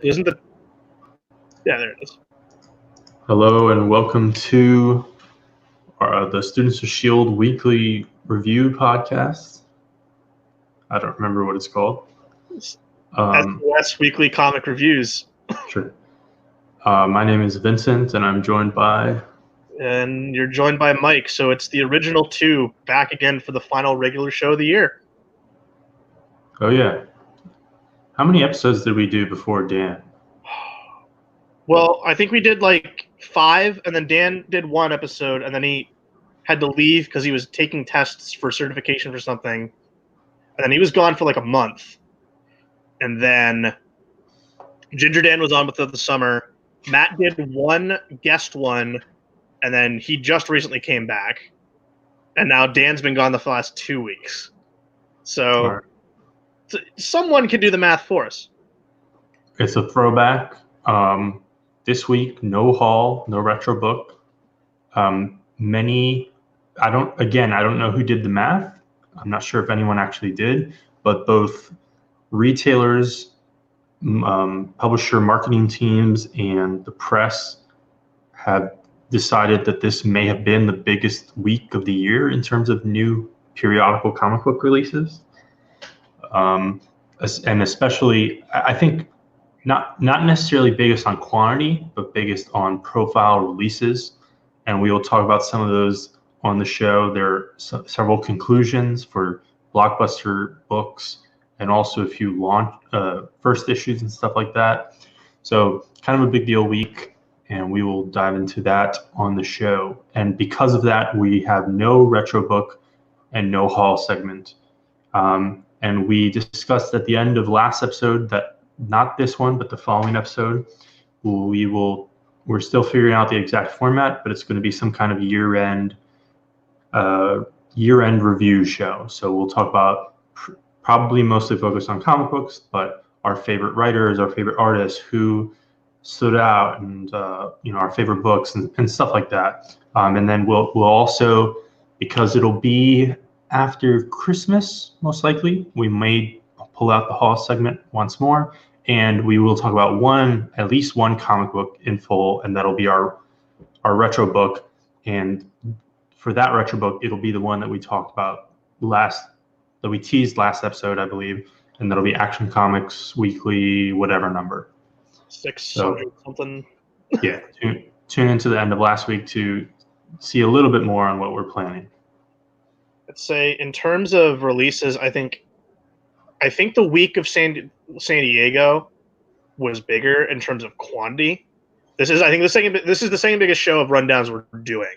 Isn't the there it is. Hello and welcome to the Students of S.H.I.E.L.D. weekly review podcast. I don't remember what it's called. SOS Weekly Comic Reviews. Sure. My name is Vincent and I'm joined by... And you're joined by Mike, so it's the original two back again for the final regular show of the year. Oh yeah. How many episodes did we do before Dan? Well, I think we did like 5, and then Dan did 1 episode, and then he had to leave because he was taking tests for certification for something. And then he was gone for like a month. And then Ginger Dan was on with the summer. Matt did 1 guest one, and then he just recently came back. And now Dan's been gone the last 2 weeks. So Right. Someone can do the math for us. It's a throwback. This week, no haul, no retro book. I don't know who did the math. I'm not sure if anyone actually did, but both retailers, publisher marketing teams, and the press have decided that this may have been the biggest week of the year in terms of new periodical comic book releases. And especially, I think, not necessarily biggest on quantity, but biggest on profile releases. And we will talk about some of those on the show. There are several conclusions for blockbuster books and also a few launch first issues and stuff like that. So kind of a big deal week, and we will dive into that on the show. And because of that, we have no retro book and no haul segment. And we discussed at the end of last episode that not this one, but the following episode, we're still figuring out the exact format, but it's going to be some kind of year-end review show. So we'll talk about probably mostly focused on comic books, but our favorite writers, our favorite artists who stood out, and our favorite books and stuff like that. And then we'll also, because it'll be after Christmas, most likely, we may pull out the haul segment once more, and we will talk about at least one comic book in full, and that'll be our retro book. And for that retro book, it'll be the one that we talked about that we teased last episode, I believe, and that'll be Action Comics Weekly, whatever number. 600 something. Yeah, tune into the end of last week to see a little bit more on what we're planning. Let's say in terms of releases, I think the week of San Diego was bigger in terms of quantity. This is the second biggest show of rundowns we're doing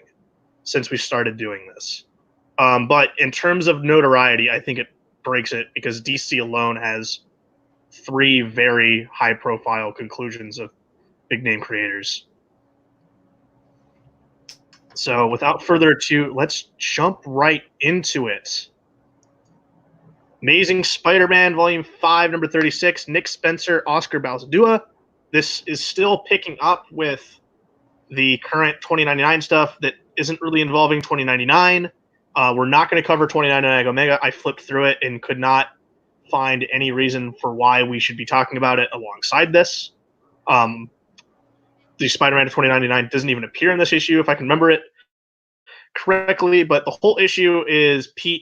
since we started doing this. But in terms of notoriety, I think it breaks it because DC alone has 3 very high-profile conclusions of big-name creators. So without further ado, let's jump right into it. Amazing Spider-Man Volume 5, number 36, Nick Spencer, Oscar Balzadua. This is still picking up with the current 2099 stuff that isn't really involving 2099. We're not going to cover 2099 Omega. I flipped through it and could not find any reason for why we should be talking about it alongside this. The Spider-Man of 2099 doesn't even appear in this issue, if I can remember it correctly, but the whole issue is Pete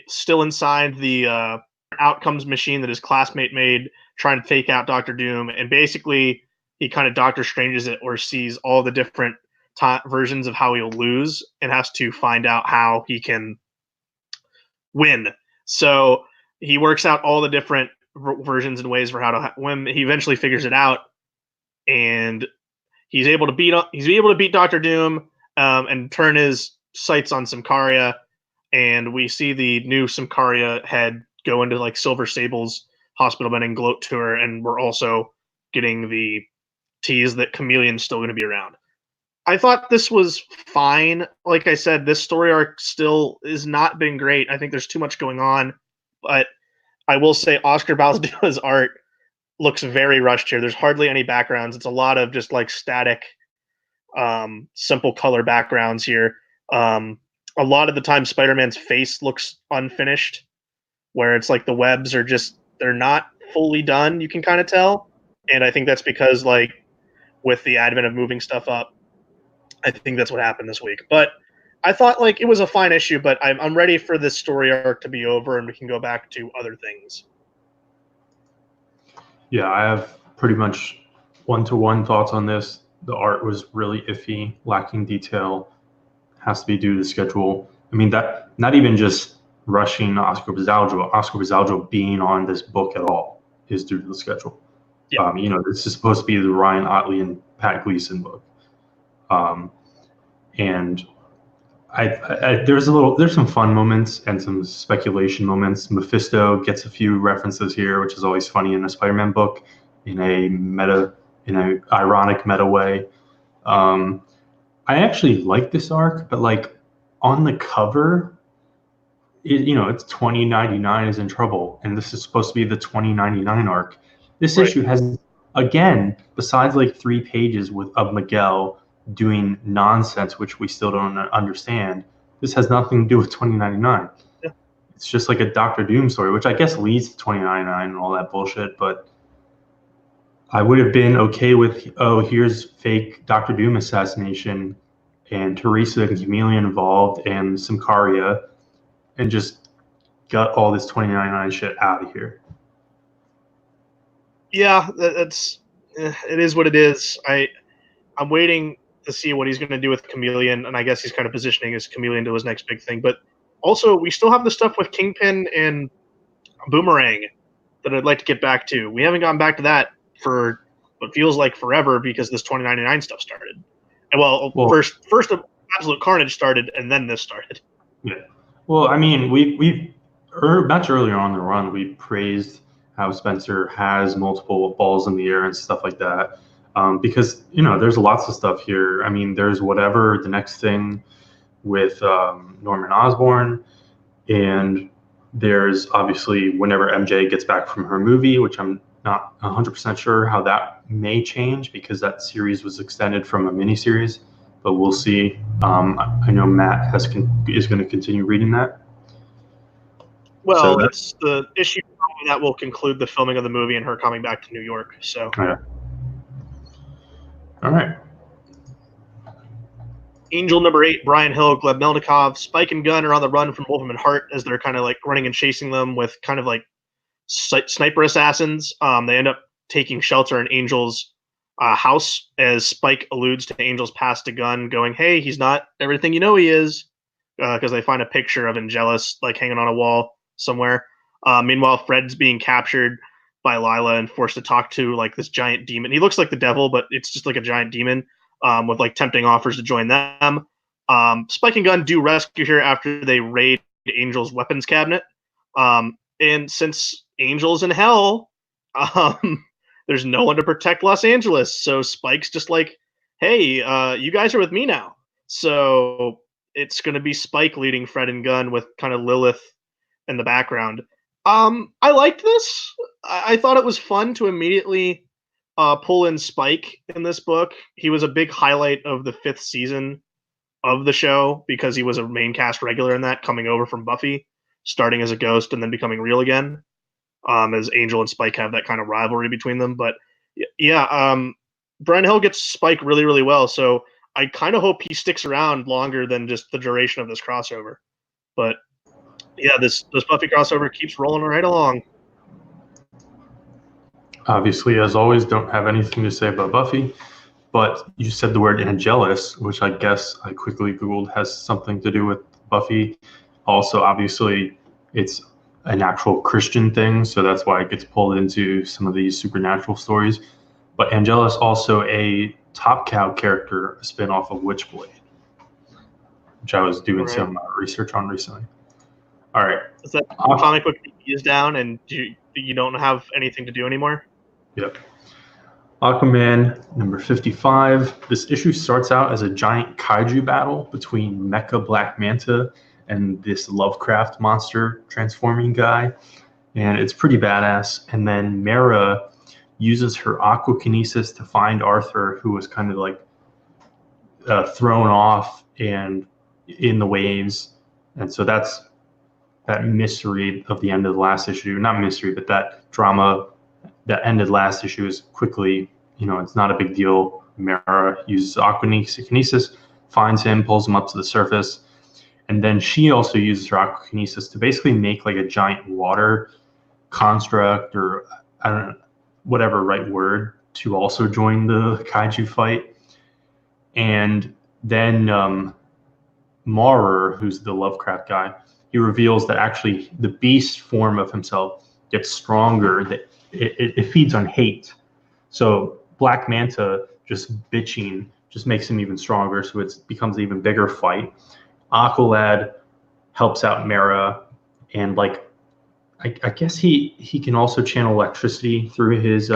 still inside the outcomes machine that his classmate made, trying to fake out Dr. Doom, and basically he kind of Doctor Stranges it, or sees all the different versions of how he'll lose and has to find out how he can win. So he works out all the different versions and ways for how to win. He eventually figures it out, and he's able to beat Dr. Doom and turn his sights on Symkaria, and we see the new Symkaria head go into like Silver Sable's hospital bed and gloat to her, and we're also getting the tease that Chameleon's still going to be around. I thought this was fine. Like I said, this story arc still has not been great. I think there's too much going on, but I will say Oscar Balzadua's art looks very rushed here. There's hardly any backgrounds. It's a lot of just like static, simple color backgrounds here. A lot of the time, Spider-Man's face looks unfinished, where it's like the webs are they're not fully done. You can kind of tell. And I think that's because, like, with the advent of moving stuff up, I think that's what happened this week. But I thought, like, it was a fine issue, but I'm ready for this story arc to be over and we can go back to other things. Yeah, I have pretty much one-to-one thoughts on this. The art was really iffy, lacking detail, has to be due to the schedule. I mean, that not even just rushing Oscar Bizaljo being on this book at all is due to the schedule. Yeah. This is supposed to be the Ryan Ottley and Pat Gleason book. And there's some fun moments and some speculation moments. Mephisto gets a few references here, which is always funny in a Spider-Man book, in an ironic meta way. I actually like this arc, but like on the cover, it's 2099 is in trouble, and this is supposed to be the 2099 arc. This Right. issue has, again, besides like 3 pages of Miguel doing nonsense, which we still don't understand. This has nothing to do with 2099. Yeah. It's just like a Doctor Doom story, which I guess leads to 2099 and all that bullshit. But I would have been okay with, oh, here's fake Doctor Doom assassination and Teresa and Chameleon involved and Symkaria, and just got all this 2099 shit out of here. Yeah, it is what it is. I'm waiting to see what he's going to do with Chameleon, and I guess he's kind of positioning his Chameleon to his next big thing. But also, we still have the stuff with Kingpin and Boomerang that I'd like to get back to. We haven't gone back to that for what feels like forever because this 2099 stuff started. And well, first Absolute Carnage started, and then this started. Yeah. Well, I mean, we've much earlier on in the run, we praised how Spencer has multiple balls in the air and stuff like that. Because there's lots of stuff here. I mean, there's whatever the next thing with Norman Osborn, and there's obviously whenever MJ gets back from her movie, which I'm not 100% sure how that may change because that series was extended from a miniseries, but we'll see. I know Matt is going to continue reading that. Well, it's the issue that will conclude the filming of the movie and her coming back to New York. So. Yeah. All right. Angel number 8, Brian Hill, Gleb Melnikov, Spike and Gunn are on the run from Wolfram and Hart as they're kind of like running and chasing them with kind of like sniper assassins. They end up taking shelter in Angel's house as Spike alludes to Angel's past to Gunn, going, "Hey, he's not everything you know he is," because they find a picture of Angelus like hanging on a wall somewhere. Meanwhile, Fred's being captured by Lila and forced to talk to like this giant demon. He looks like the devil, but it's just like a giant demon. With like tempting offers to join them. Spike and Gunn do rescue here after they raid Angel's weapons cabinet. And since Angel's in hell, there's no one to protect Los Angeles. So Spike's just like, hey, you guys are with me now. So it's going to be Spike leading Fred and Gunn with kind of Lilith in the background. I liked this. I thought it was fun to immediately pull in Spike in this book. He was a big highlight of the 5th season of the show because he was a main cast regular in that, coming over from Buffy, starting as a ghost and then becoming real again. As Angel and Spike have that kind of rivalry between them. But yeah, Brian Hill gets Spike really, really well. So I kind of hope he sticks around longer than just the duration of this crossover. But yeah, this Buffy crossover keeps rolling right along. Obviously, as always, don't have anything to say about Buffy, but you said the word Angelus, which I guess I quickly Googled has something to do with Buffy. Also, obviously, it's an actual Christian thing, so that's why it gets pulled into some of these supernatural stories. But Angelus also a Top Cow character, a spinoff of Witchblade, which I was doing some research on recently. All right. Is that comic book is down and you don't have anything to do anymore? Yep. Aquaman number 55. This issue starts out as a giant kaiju battle between Mecha Black Manta and this Lovecraft monster transforming guy. And it's pretty badass. And then Mara uses her aquakinesis to find Arthur, who was kind of like thrown off and in the waves. And so that's that mystery of the end of the last issue. Not mystery, but that drama that ended last issue is quickly, it's not a big deal. Mara uses aquakinesis, finds him, pulls him up to the surface, and then she also uses her aquakinesis to basically make like a giant water construct, or I don't know, whatever right word, to also join the kaiju fight. And then Maurer, who's the Lovecraft guy, he reveals that actually the beast form of himself gets stronger, that it feeds on hate. So Black Manta just bitching just makes him even stronger, so it becomes an even bigger fight. Aqualad helps out Mara, and like I guess he can also channel electricity through his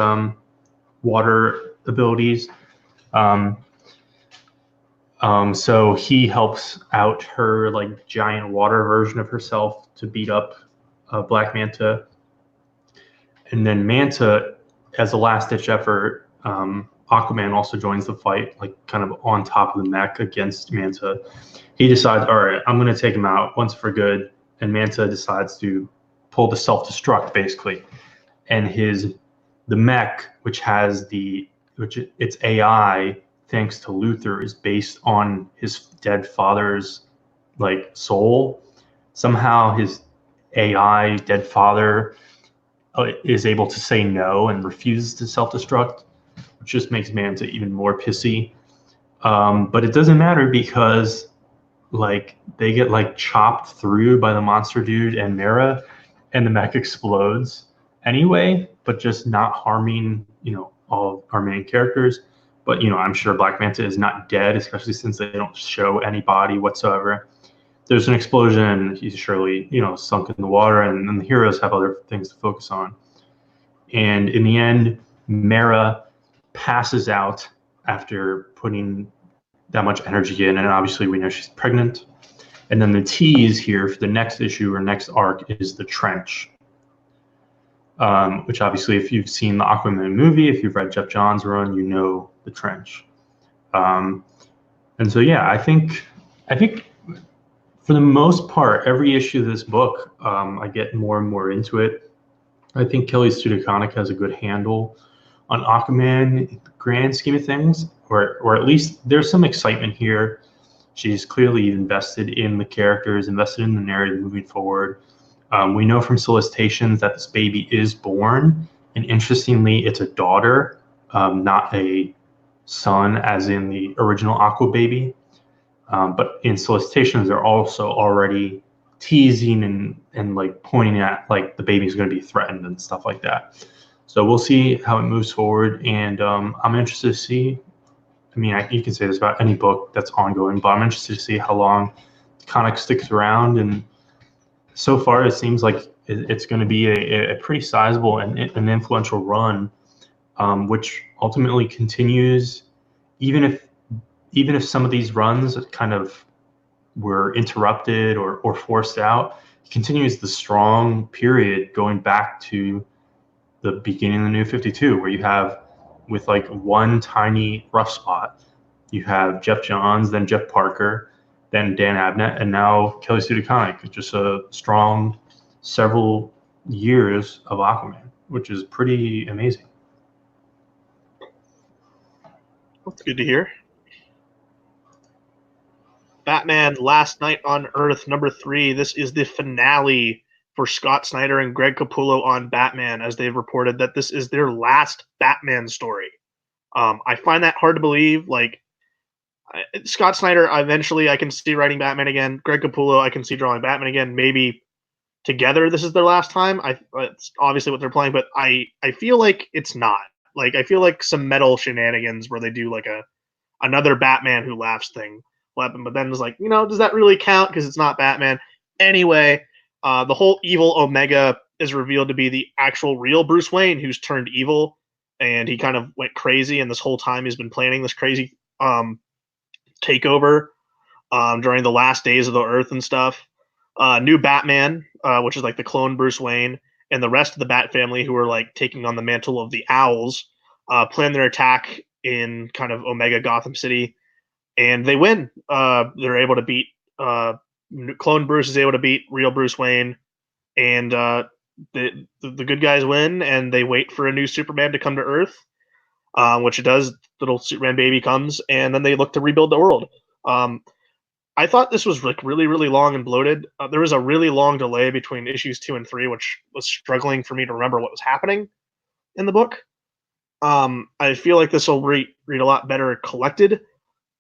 water abilities. Um, so he helps out her like giant water version of herself to beat up Black Manta, and then Manta, as a last ditch effort, Aquaman also joins the fight, like kind of on top of the mech against Manta. He decides, all right, I'm going to take him out once for good, and Manta decides to pull the self-destruct basically, and the mech, which its AI, thanks to Luthor, is based on his dead father's like soul. Somehow his AI dead father is able to say no and refuses to self-destruct, which just makes Manta even more pissy. But it doesn't matter because like they get like chopped through by the monster dude and Mara, and the mech explodes anyway, but just not harming all of our main characters. But I'm sure Black Manta is not dead, especially since they don't show any body whatsoever. There's an explosion, he's surely sunk in the water, and then the heroes have other things to focus on. And in the end, Mara passes out after putting that much energy in, and obviously we know she's pregnant. And then the tease here for the next issue or next arc is the trench, which obviously, if you've seen the Aquaman movie, if you've read Jeff Johns' run, you know the trench. And so, yeah, I think for the most part, every issue of this book, I get more and more into it. I think Kelly Sue DeConnick has a good handle on Aquaman in the grand scheme of things, or at least there's some excitement here. She's clearly invested in the characters, invested in the narrative moving forward. We know from solicitations that this baby is born, and interestingly, it's a daughter, not a son, as in the original Aqua baby. But in solicitations, they're also already teasing and like pointing at like the baby's going to be threatened and stuff like that. So we'll see how it moves forward, and I'm interested to see. I mean, you can say this about any book that's ongoing, but I'm interested to see how long Connick sticks around. And so far, it seems like it's going to be a pretty sizable and an influential run, which ultimately continues, even if some of these runs kind of were interrupted or forced out. It continues the strong period going back to the beginning of the New 52, where you have, with like one tiny rough spot, you have Jeff Johns, then Jeff Parker, then Dan Abnett, and now Kelly Sue DeConnick. Just a strong several years of Aquaman, which is pretty amazing. That's good to hear. Batman Last Night on Earth, #3. This is the finale for Scott Snyder and Greg Capullo on Batman, as they've reported that this is their last Batman story. I find that hard to believe. Like, Scott Snyder, eventually I can see writing Batman again. Greg Capullo, I can see drawing Batman again. Maybe together this is their last time. It's obviously what they're playing, but I feel like it's not. Like, I feel like some metal shenanigans where they do like another Batman Who Laughs thing will happen, but then it's like, does that really count? Because it's not Batman. Anyway, the whole evil Omega is revealed to be the actual real Bruce Wayne, who's turned evil, and he kind of went crazy, and this whole time he's been planning this crazy takeover during the last days of the Earth and stuff. New Batman, which is like the clone Bruce Wayne, and the rest of the Bat family, who are like taking on the mantle of the Owls, plan their attack in kind of Omega Gotham City, and they win. They're able to beat clone Bruce is able to beat real Bruce Wayne, and the good guys win, and they wait for a new Superman to come to Earth, which it does. Little Superman baby comes, and then they look to rebuild the world. I thought this was like really, really long and bloated. There was a really long delay between issues 2 and 3, which was struggling for me to remember what was happening in the book. I feel like this will read a lot better collected.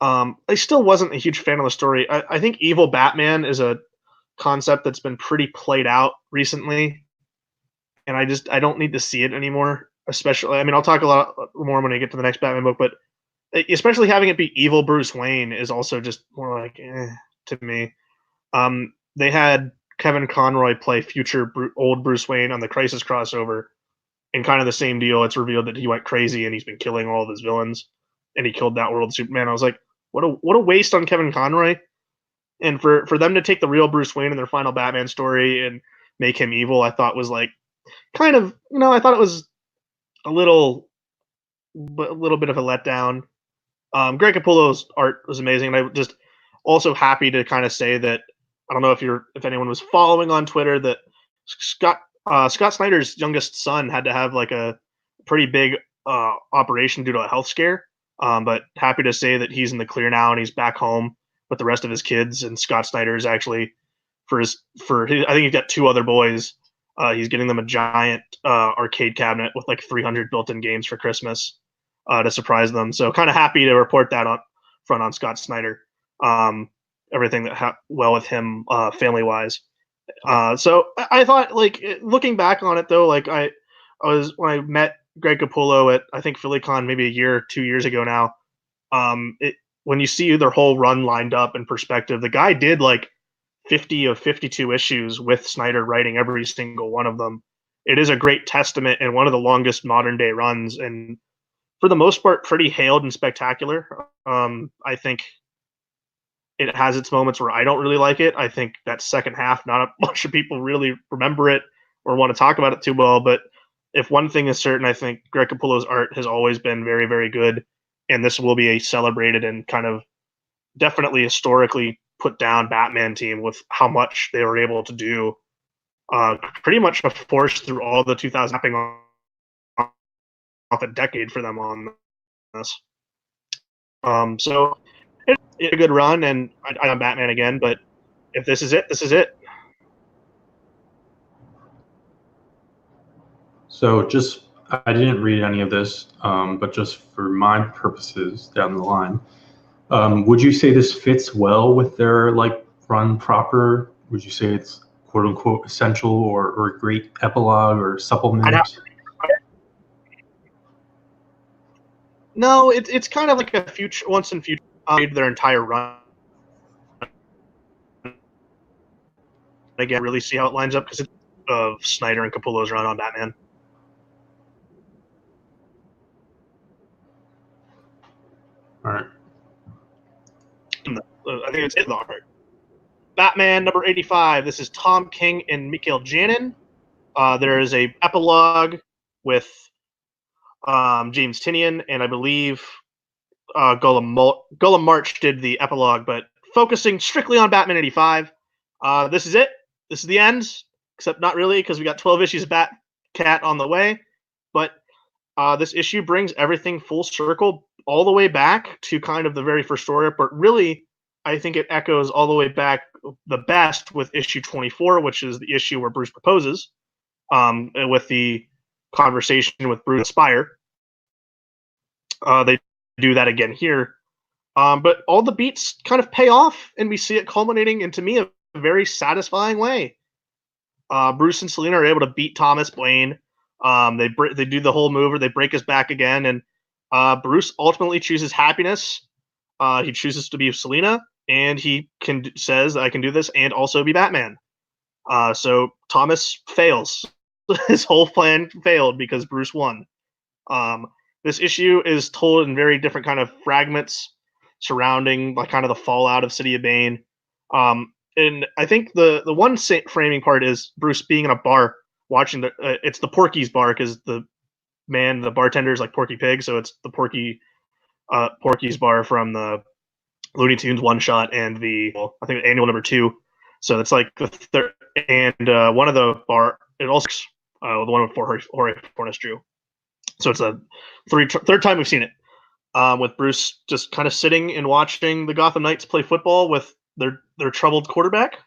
I still wasn't a huge fan of the story. I think evil Batman is a concept that's been pretty played out recently, and I don't need to see it anymore. Especially, I mean, I'll talk a lot more when I get to the next Batman book, but especially having it be evil Bruce Wayne is also just more like to me. They had Kevin Conroy play future old Bruce Wayne on the Crisis crossover, and kind of the same deal. It's revealed that he went crazy and he's been killing all of his villains, and he killed that world Superman. I was like, what a waste on Kevin Conroy, and for them to take the real Bruce Wayne in their final Batman story and make him evil, I thought was like kind of I thought it was a little bit of a letdown. Greg Capullo's art was amazing, and I just also happy to kind of say that I don't know if anyone was following on Twitter that Scott Snyder's youngest son had to have like a pretty big operation due to a health scare. But happy to say that he's in the clear now and he's back home with the rest of his kids. And Scott Snyder is actually I think he's got 2 other boys. He's getting them a giant arcade cabinet with like 300 built-in games for Christmas to surprise them. So kind of happy to report that on front on Scott Snyder. Everything that well with him family wise. So I thought, like, looking back on it though, like I was when I met Greg Capullo at I think PhillyCon maybe a year, 2 years ago now. When you see their whole run lined up in perspective, the guy did like 50 of 52 issues with Snyder writing every single one of them. It is a great testament and one of the longest modern day runs, and for the most part, pretty hailed and spectacular. I think it has its moments where I don't really like it. I think that second half, not a bunch of people really remember it or want to talk about it too well. But if one thing is certain, I think Greg Capullo's art has always been very, very good. And this will be a celebrated and kind of definitely historically put down Batman team with how much they were able to do. Pretty much a force through all the 2000s, wrapping off a decade for them on this. So it's a good run, and I'm Batman again. But if this is it, this is it. So just, I didn't read any of this, but just for my purposes down the line, would you say this fits well with their like run proper? Would you say it's quote unquote essential or a great epilogue or supplement? No, it's kind of like a future once in future their entire run. Again, really see how it lines up because it's of Snyder and Capullo's run on Batman. All right. I think it's in the art. Batman number 85. This is Tom King and Mikael Janin. There is a epilogue with James Tynion, and I believe Golem March did the epilogue, but focusing strictly on Batman 85. This is it. This is the end, except not really because we got 12 issues of Batcat on the way. But this issue brings everything full circle all the way back to kind of the very first story. But really, I think it echoes all the way back the best with issue 24, which is the issue where Bruce proposes with the conversation with Bruce Spire. They do that again here. But all the beats kind of pay off, and we see it culminating in, to me, a very satisfying way. Bruce and Selina are able to beat Thomas Wayne. They do the whole move, or they break his back again, and Bruce ultimately chooses happiness. He chooses to be Selina, and he says, "I can do this and also be Batman." So Thomas fails. His whole plan failed because Bruce won. This issue is told in very different kind of fragments surrounding like kind of the fallout of City of Bane. And I think the one framing part is Bruce being in a bar watching it's the Porky's bar because the bartender is like Porky Pig, so it's the Porky's bar from the Looney Tunes one shot and I think annual number 2. So it's like the third, and one of the bar. It also the one before Jorge Fornes drew. So it's a third time we've seen it, with Bruce just kind of sitting and watching the Gotham Knights play football with their troubled quarterback,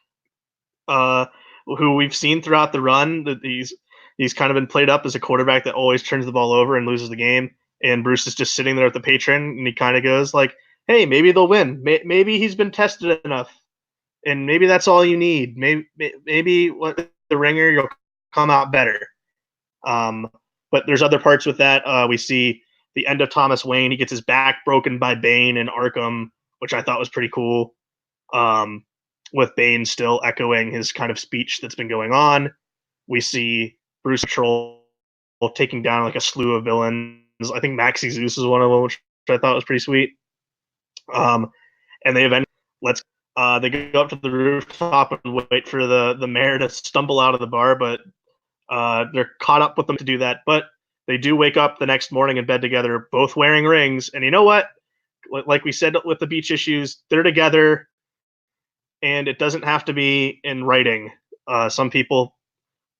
who we've seen throughout the run that he's kind of been played up as a quarterback that always turns the ball over and loses the game. And Bruce is just sitting there at the patron, and he kind of goes like, "Hey, maybe they'll win. Maybe he's been tested enough, and maybe that's all you need. Maybe what the ringer, you'll come out better." But there's other parts with that. We see the end of Thomas Wayne. He gets his back broken by Bane in Arkham, which I thought was pretty cool. With Bane still echoing his kind of speech that's been going on. We see Bruce Patrol taking down like a slew of villains. I think Maxie Zeus is one of them, which I thought was pretty sweet. And they eventually they go up to the rooftop and wait for the mayor to stumble out of the bar, but they're caught up with them to do that. But they do wake up the next morning in bed together, both wearing rings. And you know what? Like we said with the beach issues, they're together, and it doesn't have to be in writing. Some people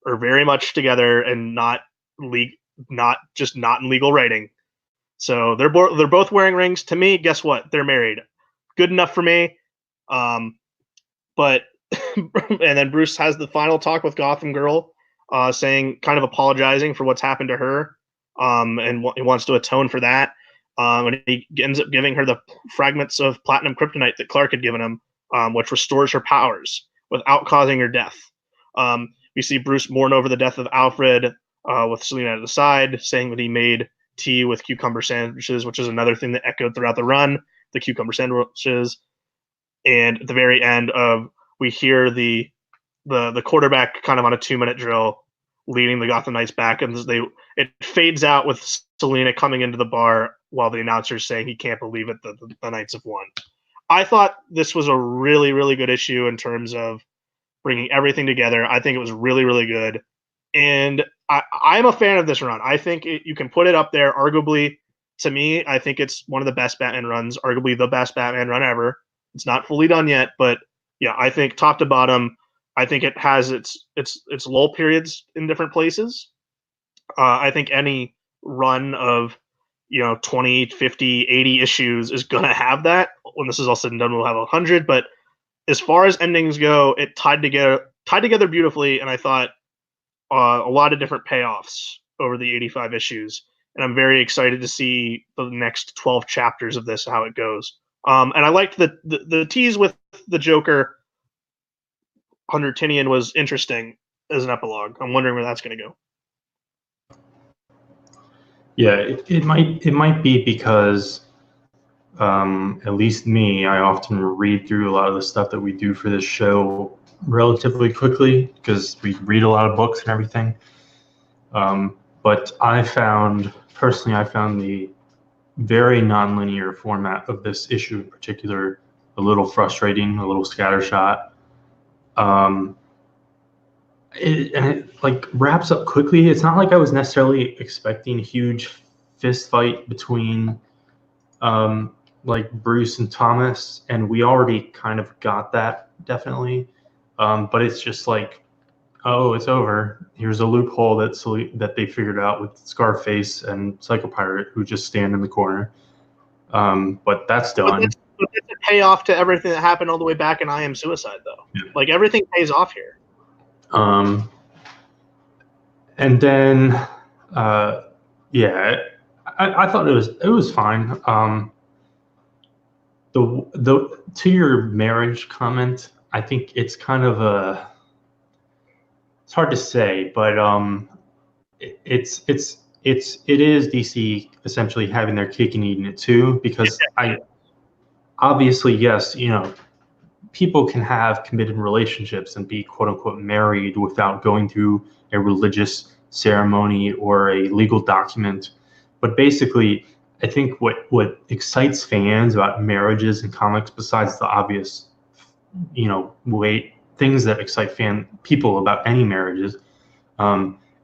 are very much together and not in legal writing. So they're both wearing rings. To me, guess what? They're married. Good enough for me. But and then Bruce has the final talk with Gotham Girl, saying, kind of apologizing for what's happened to her, and he wants to atone for that. And he ends up giving her the fragments of platinum kryptonite that Clark had given him, which restores her powers without causing her death. We see Bruce mourn over the death of Alfred, with Selina at the side, saying that he made tea with cucumber sandwiches, which is another thing that echoed throughout the run, the cucumber sandwiches. And at the very end we hear the quarterback kind of on a 2-minute drill leading the Gotham Knights back, and it fades out with Selina coming into the bar while the announcer's saying he can't believe it that the Knights have won. I thought this was a really, really good issue in terms of bringing everything together. I think it was really, really good. And I'm a fan of this run. I think you can put it up there. Arguably, to me, I think it's one of the best Batman runs, arguably the best Batman run ever. It's not fully done yet, but yeah, I think top to bottom, I think it has its lull periods in different places. I think any run of 20, 50, 80 issues is going to have that. When this is all said and done, we'll have 100. But as far as endings go, it tied together beautifully, and I thought a lot of different payoffs over the 85 issues. And I'm very excited to see the next 12 chapters of this, how it goes. And I liked the tease with the Joker. Hunter Tinian was interesting as an epilogue. I'm wondering where that's going to go. Yeah, it might be because, at least me, I often read through a lot of the stuff that we do for this show relatively quickly because we read a lot of books and everything. But I found the very nonlinear format of this issue in particular a little frustrating, a little scattershot. It like wraps up quickly. It's not like I was necessarily expecting a huge fist fight between like Bruce and Thomas, and we already kind of got that, definitely. But it's just like, oh, it's over. Here's a loophole that they figured out with Scarface and Psycho Pirate, who just stand in the corner. But that's done. But it's a payoff to everything that happened all the way back in I Am Suicide, though. Yeah. Like, everything pays off here. And then, yeah, I thought it was fine. The to your marriage comment, I think it's kind of it's hard to say, but it is DC essentially having their cake and eating it too, because obviously, yes, people can have committed relationships and be quote unquote married without going through a religious ceremony or a legal document. But basically, I think what excites fans about marriages in comics, besides the obvious, things that excite people about any marriages,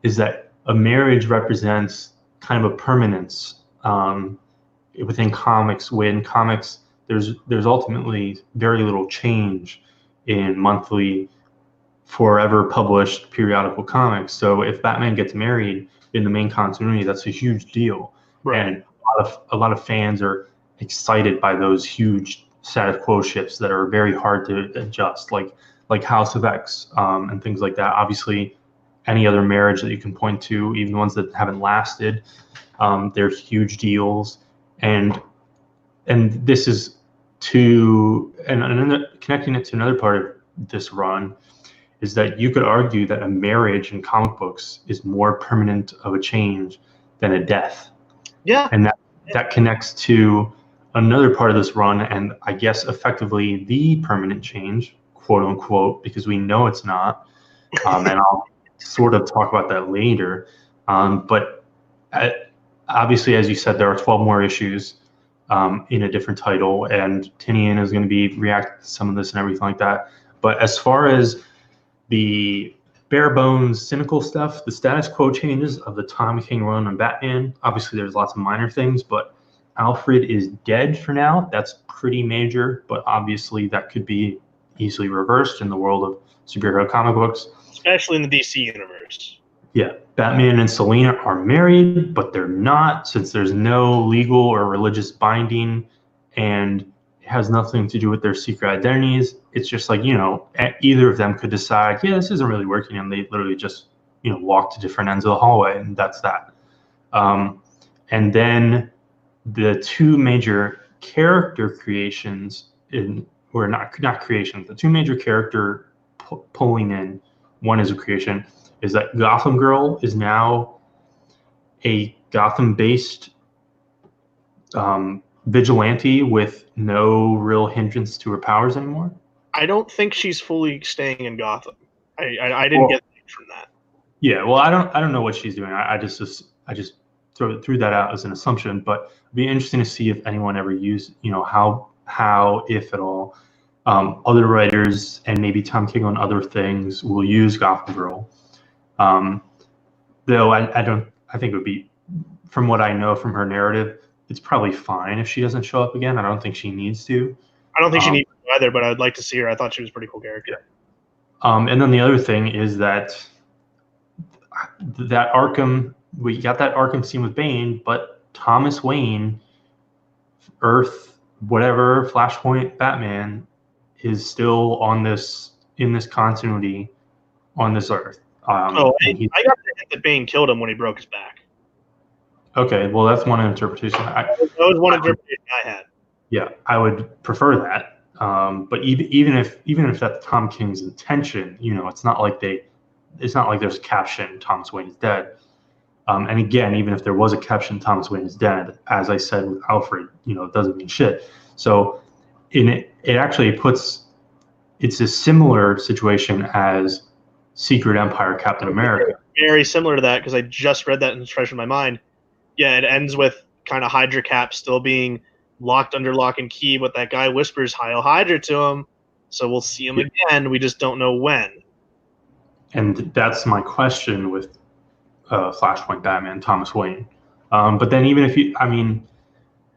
is that a marriage represents kind of a permanence within comics. When comics, there's ultimately very little change in monthly forever published periodical comics. So if Batman gets married in the main continuity, that's a huge deal. Right. And a lot of fans are excited by those huge status quo shifts that are very hard to adjust, like House of X, and things like that. Obviously, any other marriage that you can point to, even the ones that haven't lasted, they're huge deals. And this is connecting it to another part of this run is that you could argue that a marriage in comic books is more permanent of a change than a death. Yeah. And that connects to another part of this run, and I guess effectively the permanent change, quote unquote, because we know it's not. And I'll sort of talk about that later. But obviously, as you said, there are 12 more issues in a different title, and Tinian is going to be reacting to some of this and everything like that. But as far as the bare bones cynical stuff, the status quo changes of the Tom King run on Batman, obviously there's lots of minor things, but Alfred is dead for now. That's pretty major, but obviously that could be easily reversed in the world of superhero comic books. Especially in the DC universe. Yeah, Batman and Selina are married, but they're not, since there's no legal or religious binding, and it has nothing to do with their secret identities. It's just like, either of them could decide, yeah, this isn't really working, and they literally just, walk to different ends of the hallway, and that's that. And then the two major character creations the two major character pulling in, one is a creation, is that Gotham Girl is now a Gotham-based vigilante with no real hindrance to her powers anymore. I don't think she's fully staying in Gotham. I didn't get from that. Yeah, well, I don't know what she's doing. I just threw that out as an assumption, but it'd be interesting to see if anyone ever used, how if at all, other writers and maybe Tom King on other things will use Gotham Girl. Though I think it would be, from what I know from her narrative, it's probably fine if she doesn't show up again. I don't think she needs to. I don't think she needs to either, but I'd like to see her. I thought she was a pretty cool character. And then the other thing is that Arkham, we got that Arkham scene with Bane, but Thomas Wayne, Earth, whatever, Flashpoint, Batman, is still in this continuity on this Earth. I got the hint that Bane killed him when he broke his back. Okay, well, that's one interpretation. That was one interpretation I had. Yeah, I would prefer that. But even if that's Tom King's intention, it's not like there's a caption Thomas Wayne is dead. And again, even if there was a caption Thomas Wayne is dead, as I said with Alfred, it doesn't mean shit. So it actually it's a similar situation as Secret Empire Captain America. Very similar to that, because I just read that and it's fresh in my mind. Yeah, it ends with kind of Hydra Cap still being locked under lock and key, but that guy whispers Heil Hydra to him, so we'll see him again. We just don't know when. And that's my question with Flashpoint Batman, Thomas Wayne. But then even if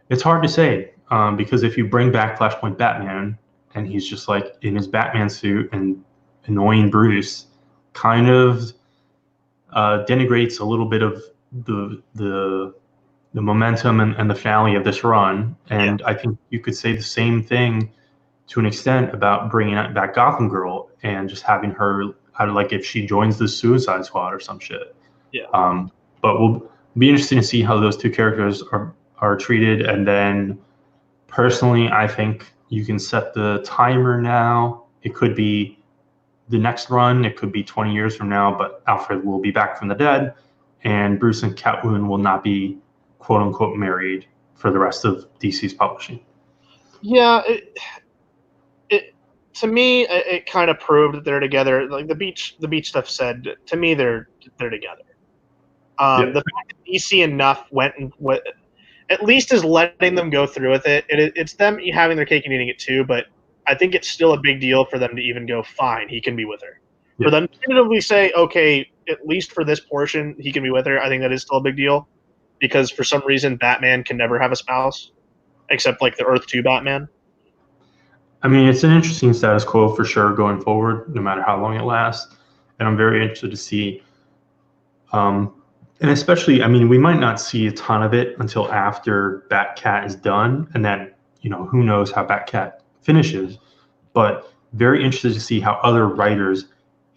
it's hard to say, because if you bring back Flashpoint Batman and he's just like in his Batman suit and annoying Bruce, kind of denigrates a little bit of the momentum and the finale of this run. And I think you could say the same thing to an extent about bringing back Gotham Girl and just having her, like if she joins the Suicide Squad or some shit. Yeah. But we'll be interested to see how those two characters are treated. And then personally, I think you can set the timer now. It could be the next run. It could be 20 years from now, but Alfred will be back from the dead, and Bruce and Catwoman will not be quote unquote married for the rest of DC's publishing. Yeah, it to me it kind of proved that they're together. Like the beach stuff said, to me they're together. The fact that DC enough went and at least is letting them go through with it. It's them having their cake and eating it too, but I think it's still a big deal for them to even go, fine, he can be with her. Yeah. For them to definitively say, okay, at least for this portion, he can be with her, I think that is still a big deal. Because for some reason, Batman can never have a spouse, except like the Earth 2 Batman. I mean, it's an interesting status quo for sure going forward, no matter how long it lasts. And I'm very interested to see, um, and especially, I mean, we might not see a ton of it until after Batcat is done, and then who knows how Batcat finishes. But very interested to see how other writers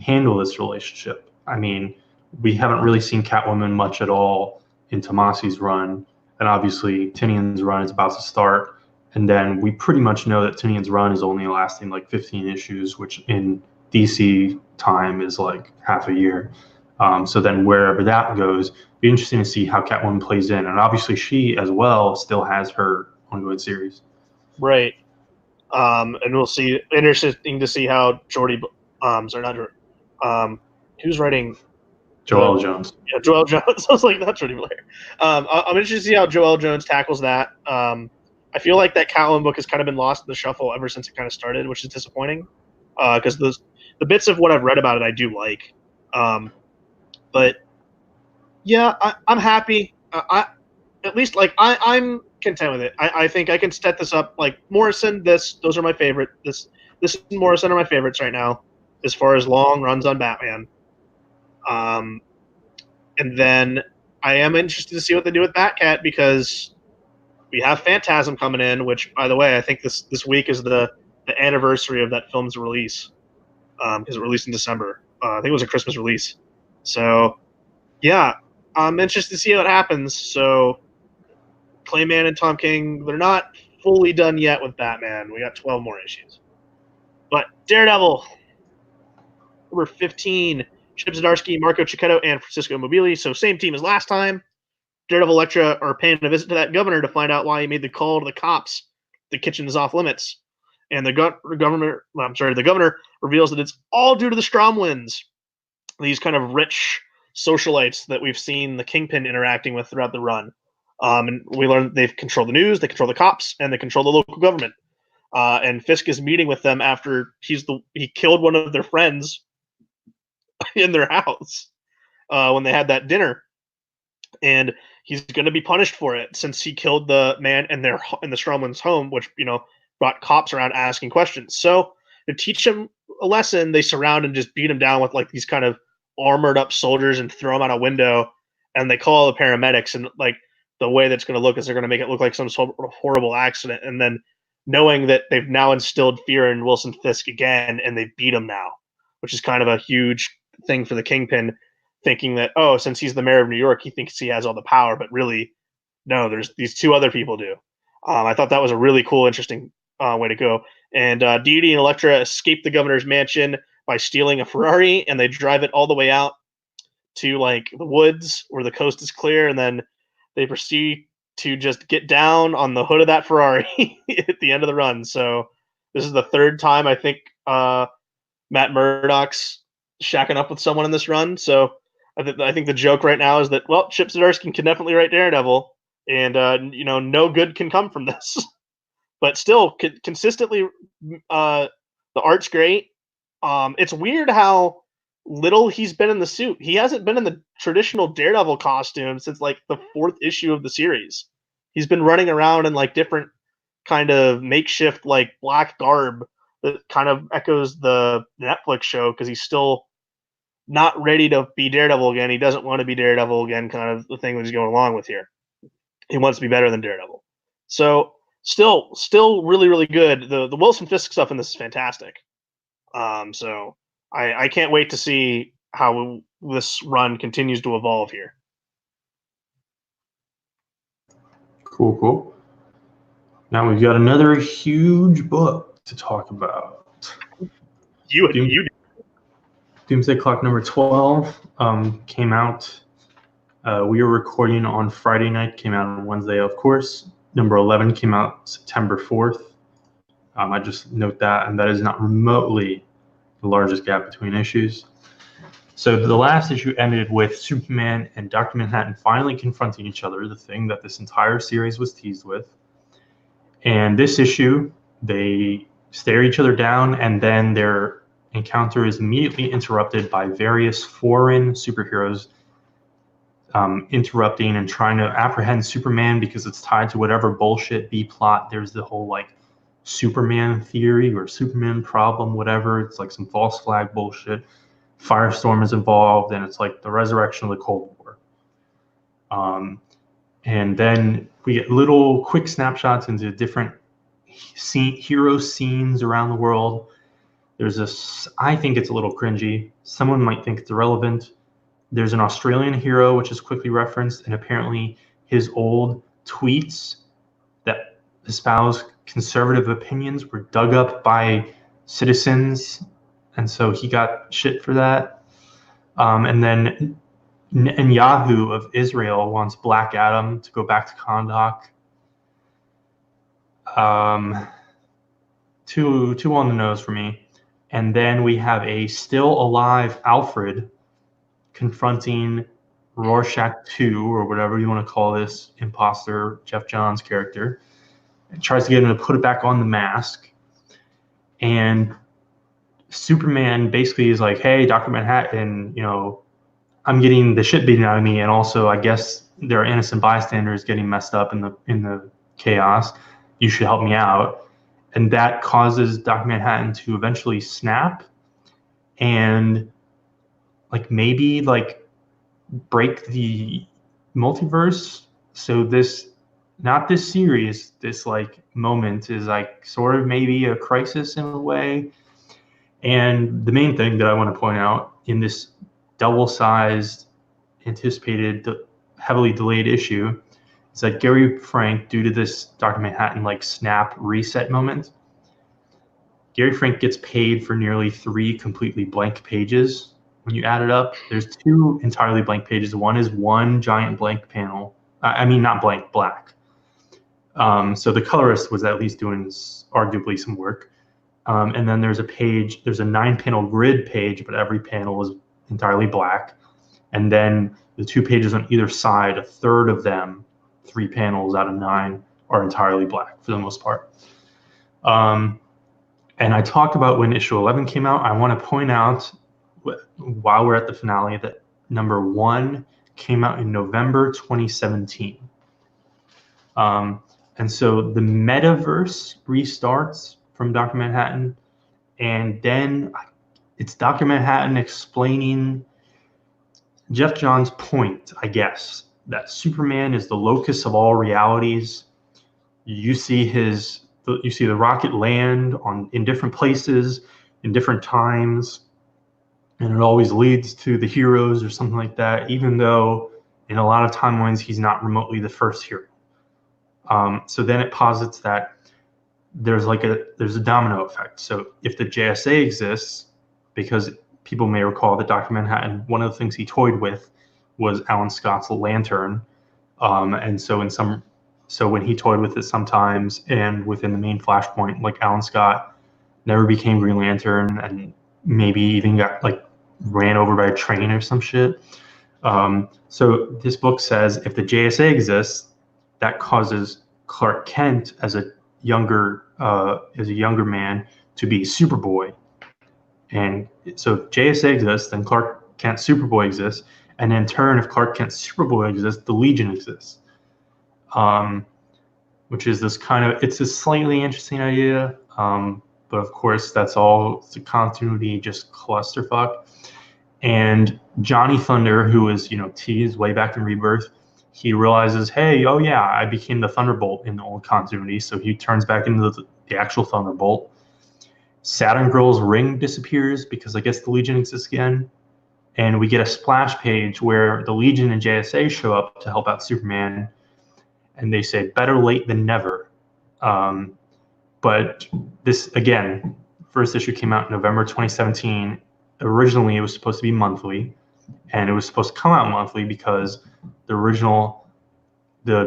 handle this relationship. I mean, we haven't really seen Catwoman much at all in Tomasi's run, and obviously Tinian's run is about to start. And then we pretty much know that Tinian's run is only lasting like 15 issues, which in DC time is like half a year. So then wherever that goes, be interesting to see how Catwoman plays in. And obviously she as well still has her ongoing series. Right. And we'll see. Interesting to see how Jordy, sorry, not Jordy, who's writing Joel Jones. Yeah, Joel Jones. I was like, that's Jordy Blair. I'm interested to see how Joel Jones tackles that. I feel like that Catwoman book has kind of been lost in the shuffle ever since it kind of started, which is disappointing. Because the bits of what I've read about it, I do like. But yeah, I'm happy. At least I'm content with it. I think I can set this up like Morrison. Those are my favorite. This and Morrison are my favorites right now as far as long runs on Batman. And then I am interested to see what they do with Batcat because we have Phantasm coming in. Which, by the way, I think this week is the anniversary of that film's release because it released in December. I think it was a Christmas release. So yeah, I'm interested to see what happens. So Clayman and Tom King, they're not fully done yet with Batman. We got 12 more issues. But Daredevil, number 15, Chip Zdarsky, Marco Cicchetto, and Francisco Mobili. So same team as last time. Daredevil Elektra are paying a visit to that governor to find out why he made the call to the cops. The kitchen is off limits. And the governor reveals that it's all due to the Stromwinds, these kind of rich socialites that we've seen the Kingpin interacting with throughout the run. And we learn they control the news, they control the cops, and they control the local government. And Fisk is meeting with them after he killed one of their friends in their house when they had that dinner, and he's going to be punished for it since he killed the man in the Stromwinds' home, which brought cops around asking questions. So to teach him a lesson, they surround and just beat him down with like these kind of armored up soldiers and throw him out a window, and they call the paramedics, and like the way that's going to look is they're going to make it look like some sort of horrible accident, and then knowing that they've now instilled fear in Wilson Fisk again, and they beat him now, which is kind of a huge thing for the Kingpin, thinking that, oh, since he's the mayor of New York, he thinks he has all the power, but really, no, there's these two other people do. I thought that was a really cool, interesting way to go. And Dee and Elektra escape the governor's mansion by stealing a Ferrari, and they drive it all the way out to like the woods where the coast is clear, and then they proceed to just get down on the hood of that Ferrari at the end of the run. So this is the third time I think Matt Murdock's shacking up with someone in this run. So I think the joke right now is that, well, Chip Zdarsky can definitely write Daredevil, and no good can come from this. But still, consistently, the art's great. It's weird how little he's been in the suit. He hasn't been in the traditional Daredevil costume since like the 4th issue of the series. He's been running around in like different kind of makeshift like black garb that kind of echoes the Netflix show because he's still not ready to be Daredevil again. He doesn't want to be Daredevil again, kind of the thing that he's going along with here. He wants to be better than Daredevil. So still really, really good. The Wilson Fisk stuff in this is fantastic. So I can't wait to see how this run continues to evolve here. Cool. Now we've got another huge book to talk about. Doomsday Clock number 12 came out. We were recording on Friday night, came out on Wednesday, of course. Number 11 came out September 4th. I just note that, and that is not remotely the largest gap between issues. So the last issue ended with Superman and Dr. Manhattan finally confronting each other, the thing that this entire series was teased with. And this issue, they stare each other down, and then their encounter is immediately interrupted by various foreign superheroes interrupting and trying to apprehend Superman because it's tied to whatever bullshit B plot. There's the whole like Superman theory or Superman problem, whatever. It's like some false flag bullshit. Firestorm is involved, and it's like the resurrection of the Cold War. And then we get little quick snapshots into different hero scenes around the world. There's this, I think it's a little cringy. Someone might think it's irrelevant. There's an Australian hero, which is quickly referenced, and apparently his old tweets that espouse conservative opinions were dug up by citizens, and so he got shit for that. And then Netanyahu of Israel wants Black Adam to go back to Kahndaq. Too on the nose for me. And then we have a still alive Alfred confronting Rorschach 2, or whatever you want to call this imposter Jeff Johns character. It tries to get him to put it back on the mask. And Superman basically is like, hey, Dr. Manhattan, I'm getting the shit beaten out of me, and also I guess there are innocent bystanders getting messed up in the chaos. You should help me out. And that causes Dr. Manhattan to eventually snap and maybe break the multiverse. So not this series, this moment is sort of maybe a crisis in a way. And the main thing that I want to point out in this double-sized, anticipated, heavily delayed issue is that Gary Frank, due to this Dr. Manhattan snap reset moment, Gary Frank gets paid for nearly 3 completely blank pages. When you add it up, there's 2 entirely blank pages. One is one giant blank panel. I mean, not blank, black. So the colorist was at least doing arguably some work. And then there's a 9-panel grid page, but every panel is entirely black. And then the 2 pages on either side, a third of them, 3 panels out of 9, are entirely black for the most part. And I talked about when issue 11 came out. I want to point out, while we're at the finale, that number 1 came out in November 2017. And so the metaverse restarts from Dr. Manhattan, and then it's Dr. Manhattan explaining Jeff Johns' point, I guess, that Superman is the locus of all realities. You see the rocket land in different places, in different times, and it always leads to the heroes or something like that, even though in a lot of timelines he's not remotely the first hero. So then it posits that there's a domino effect. So if the JSA exists, because people may recall that Dr. Manhattan, one of the things he toyed with was Alan Scott's Lantern, and so when he toyed with it sometimes, and within the main Flashpoint, Alan Scott never became Green Lantern, and maybe even got ran over by a train or some shit. So this book says if the JSA exists, that causes Clark Kent as a younger man to be Superboy. And so if JSA exists, then Clark Kent Superboy exists, and in turn, if Clark Kent Superboy exists, the Legion exists. Which is it's a slightly interesting idea, but of course that's all it's a continuity, just clusterfuck. And Johnny Thunder, who was teased way back in Rebirth, he realizes, hey, oh yeah, I became the Thunderbolt in the old continuity, so he turns back into the actual Thunderbolt. Saturn Girl's ring disappears because I guess the Legion exists again, and we get a splash page where the Legion and JSA show up to help out Superman, and they say better late than never. But this, again, first issue came out in November 2017. Originally, it was supposed to be monthly, and it was supposed to come out monthly because the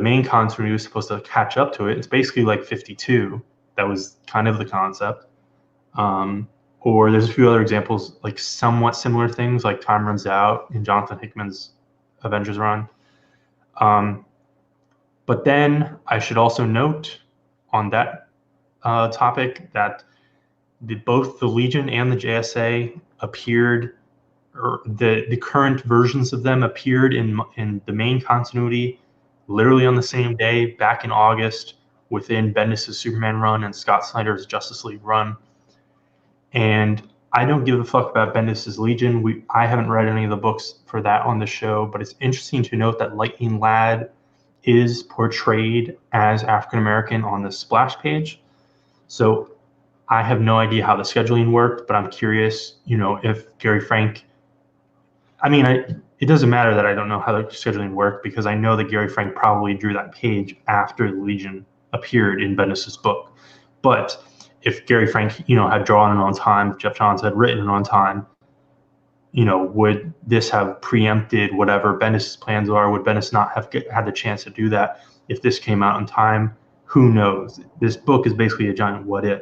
main continuity was supposed to catch up to it. It's basically like 52. That was kind of the concept. Or there's a few other examples, somewhat similar things, like Time Runs Out in Jonathan Hickman's Avengers run. But then I should also note on that topic that both the Legion and the JSA appeared, or the current versions of them appeared in the main continuity literally on the same day back in August within Bendis' Superman run and Scott Snyder's Justice League run. And I don't give a fuck about Bendis' Legion. I haven't read any of the books for that on the show, but it's interesting to note that Lightning Lad is portrayed as African American on the splash page. So I have no idea how the scheduling worked, but I'm curious, if Gary Frank. I mean, it doesn't matter that I don't know how the scheduling worked, because I know that Gary Frank probably drew that page after the Legion appeared in Bendis' book. But if Gary Frank, had drawn it on time, if Jeff Johns had written it on time, would this have preempted whatever Bendis' plans are? Would Bendis not have had the chance to do that if this came out in time? Who knows? This book is basically a giant what if.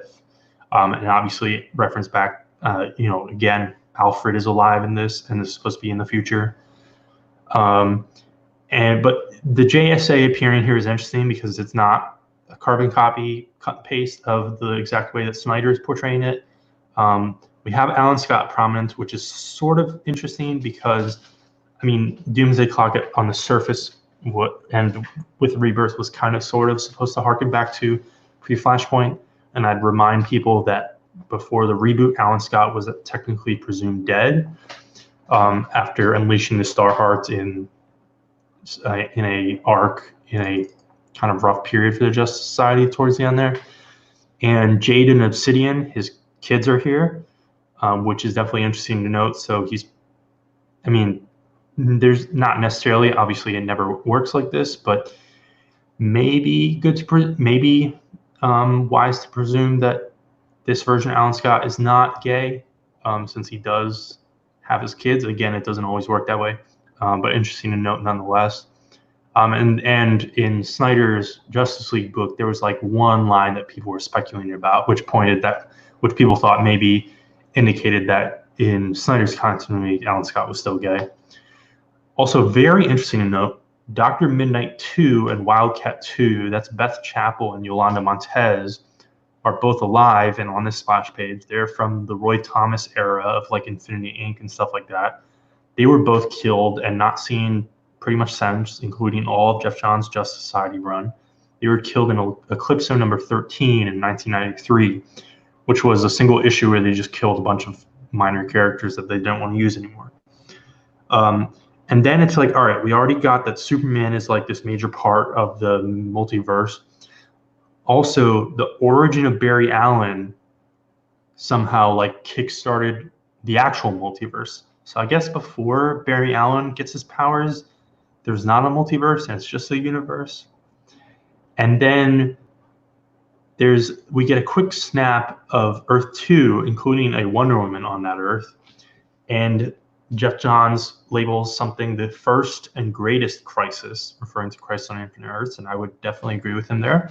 And obviously reference back, again, Alfred is alive in this, and this is supposed to be in the future. But the JSA appearing here is interesting because it's not a carbon copy, cut and paste of the exact way that Snyder is portraying it. We have Alan Scott prominent, which is sort of interesting because, Doomsday Clock on the surface and with Rebirth was kind of sort of supposed to harken back to pre-Flashpoint. And I'd remind people that before the reboot, Alan Scott was technically presumed dead after unleashing the Starhearts in a arc in a kind of rough period for the Justice Society towards the end there. And Jade and Obsidian, his kids, are here, which is definitely interesting to note. So there's not necessarily, obviously it never works like this, but maybe wise to presume that this version of Alan Scott is not gay, since he does have his kids. Again, it doesn't always work that way, but interesting to note nonetheless. And in Snyder's Justice League book, there was like one line that people were speculating about, which people thought maybe indicated that in Snyder's continuity, Alan Scott was still gay. Also, very interesting to note, Dr. Midnight 2 and Wildcat 2, that's Beth Chappell and Yolanda Montez, are both alive and on this splash page. They're from the Roy Thomas era of like Infinity Inc. and stuff like that. They were both killed and not seen pretty much since, including all of Jeff Johns' Justice Society run. They were killed in Eclipso number 13 in 1993, which was a single issue where they just killed a bunch of minor characters that they didn't want to use anymore. And then it's like, all right, we already got that Superman is like this major part of the multiverse. Also, the origin of Barry Allen somehow like kickstarted the actual multiverse. So I guess before Barry Allen gets his powers, there's not a multiverse and it's just a universe. And then we get a quick snap of Earth 2, including a Wonder Woman on that Earth. And Jeff Johns labels something the first and greatest crisis, referring to Crisis on Infinite Earths, and I would definitely agree with him there,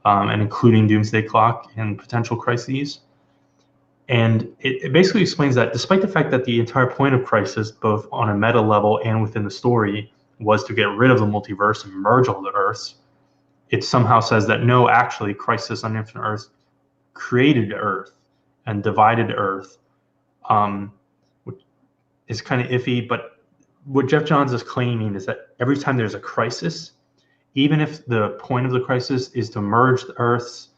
and including Doomsday Clock and potential crises. And it basically explains that despite the fact that the entire point of Crisis, both on a meta level and within the story, was to get rid of the multiverse and merge all the Earths, it somehow says that no, actually, Crisis on Infinite Earths created Earth and divided Earth, which is kind of iffy. But what Jeff Johns is claiming is that every time there's a crisis, even if the point of the crisis is to merge the Earths,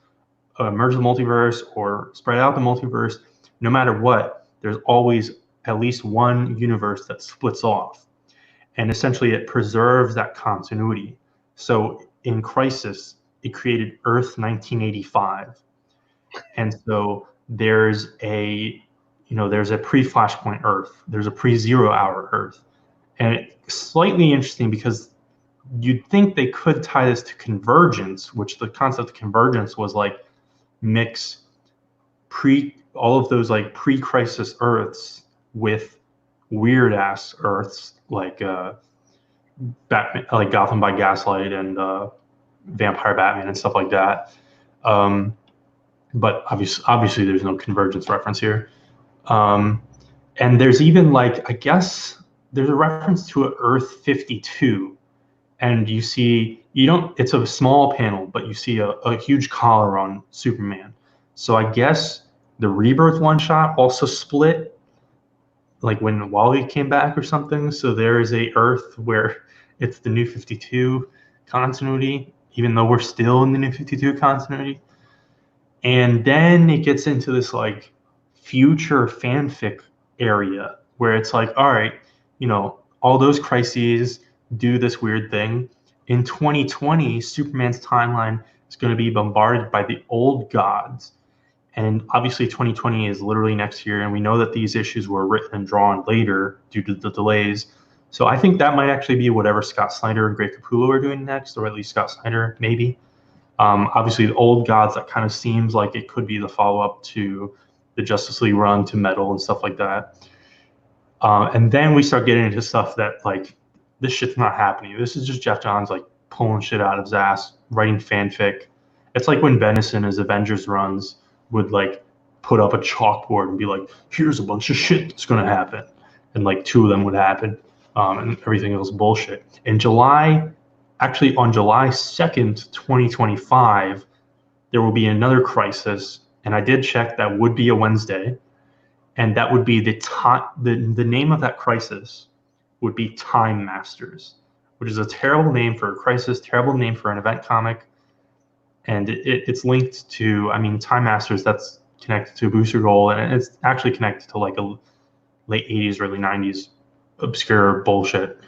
merge the multiverse, or spread out the multiverse, no matter what, there's always at least one universe that splits off. And essentially it preserves that continuity. So in Crisis, it created Earth 1985. And so there's a pre-Flashpoint Earth, there's a pre-Zero Hour Earth. And it's slightly interesting because you'd think they could tie this to convergence, which the concept of convergence was like mix all of those like pre-crisis Earths with weird ass Earths like Batman, like Gotham by Gaslight and Vampire Batman and stuff like that. But obviously there's no convergence reference here. And there's even like, I guess there's a reference to an Earth 52. And you see, it's a small panel, but you see a huge collar on Superman. So I guess the Rebirth one shot also split, like when Wally came back or something. So there is a Earth where it's the New 52 continuity. even though we're still in the New 52 continuity. And then it gets into this like future fanfic area where it's like, all right, all those crises do this weird thing. In 2020, Superman's timeline is going to be bombarded by the old gods. And obviously 2020 is literally next year, and we know that these issues were written and drawn later due to the delays. So I think that might actually be whatever Scott Snyder and Greg Capullo are doing next, or at least Scott Snyder, maybe. Obviously, the old gods, that kind of seems like it could be the follow-up to the Justice League run, to Metal and stuff like that. And then we start getting into stuff that, like, this shit's not happening. This is just Jeff Johns, like, pulling shit out of his ass, writing fanfic. It's like when Bendis in his Avengers runs would, like, put up a chalkboard and be like, here's a bunch of shit that's going to happen. And, like, 2 of them would happen, and everything else bullshit. In July... Actually, on July 2nd, 2025, there will be another crisis, and I did check, that would be a Wednesday, and that would be the name of that crisis would be Time Masters, which is a terrible name for a crisis, terrible name for an event comic, and it's linked to, Time Masters, that's connected to Booster Gold, and it's actually connected to like a late 80s, early 90s obscure bullshit.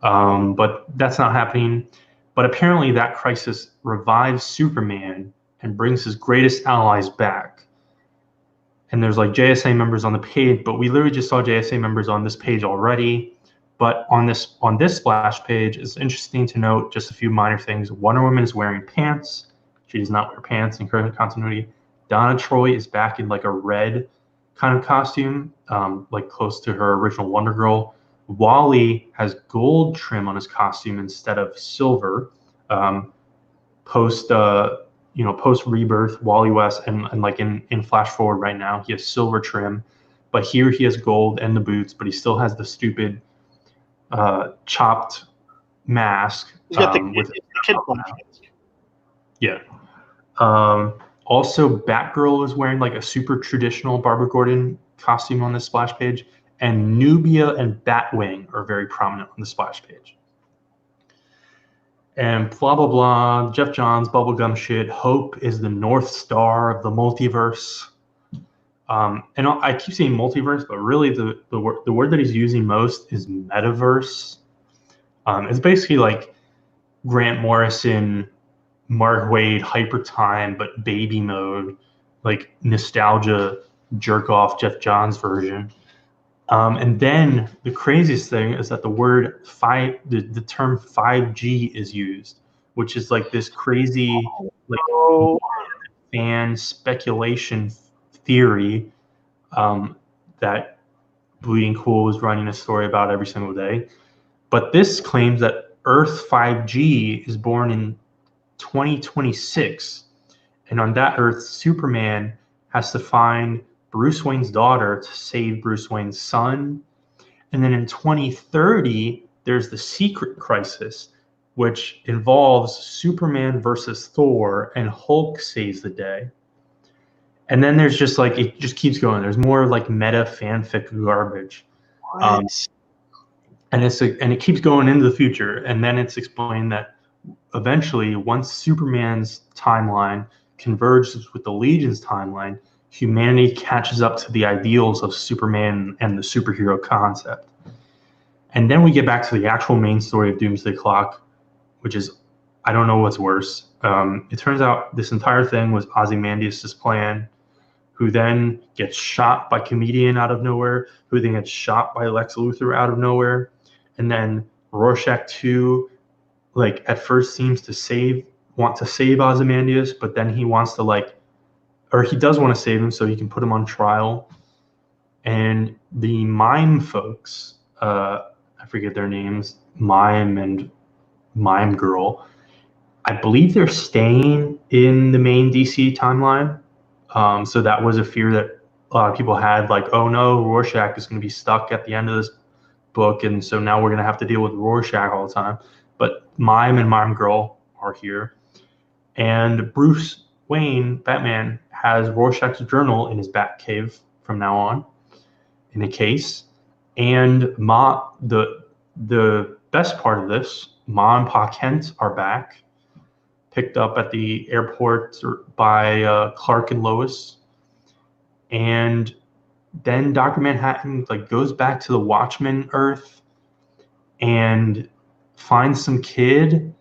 But that's not happening. But apparently that crisis revives Superman and brings his greatest allies back. And there's like JSA members on the page, but we literally just saw JSA members on this page already. But on this splash page, it's interesting to note just a few minor things. Wonder Woman is wearing pants. She does not wear pants in current continuity. Donna Troy is back in like a red kind of costume, like close to her original Wonder Girl. Wally has gold trim on his costume instead of silver. Post Rebirth, Wally West, and like in Flash Forward right now, he has silver trim, but here he has gold and the boots, but he still has the stupid chopped mask. He's got the kid mask. Yeah. Also, Batgirl is wearing like a super traditional Barbara Gordon costume on this splash page. And Nubia and Batwing are very prominent on the splash page. And blah, blah, blah, Jeff Johns, bubblegum shit. Hope is the North Star of the multiverse. And I keep saying multiverse, but really the word that he's using most is metaverse. It's basically like Grant Morrison, Mark Waid, hyper time, but baby mode, like nostalgia, jerk off Jeff Johns version. And then the craziest thing is that the term 5G is used, which is like this crazy like fan speculation theory that Bleeding Cool was running a story about every single day. But this claims that Earth 5G is born in 2026, and on that Earth, Superman has to find Bruce Wayne's daughter to save Bruce Wayne's son. And then in 2030, there's the Secret Crisis, which involves Superman versus Thor, and Hulk saves the day. And then there's just like, it just keeps going. There's more like meta fanfic garbage. And it keeps going into the future. And then it's explained that eventually, once Superman's timeline converges with the Legion's timeline, humanity catches up to the ideals of Superman and the superhero concept. And then we get back to the actual main story of Doomsday Clock, which is, I don't know what's worse. It turns out this entire thing was Ozymandias' plan, who then gets shot by Comedian out of nowhere, who then gets shot by Lex Luthor out of nowhere. And then Rorschach 2, like, at first seems to want to save Ozymandias, but then he wants to he does want to save him so he can put him on trial. And the Mime folks, I forget their names, Mime and Mime Girl, I believe they're staying in the main DC timeline. So that was a fear that a lot of people had, like, oh no, Rorschach is going to be stuck at the end of this book, and so now we're going to have to deal with Rorschach all the time. But Mime and Mime Girl are here. And Bruce Wayne, Batman, has Rorschach's journal in his Batcave from now on, in a case. And the best part of this, Ma and Pa Kent are back. picked up at the airport by Clark and Lois, and then Dr. Manhattan like goes back to the Watchmen Earth and finds some kid,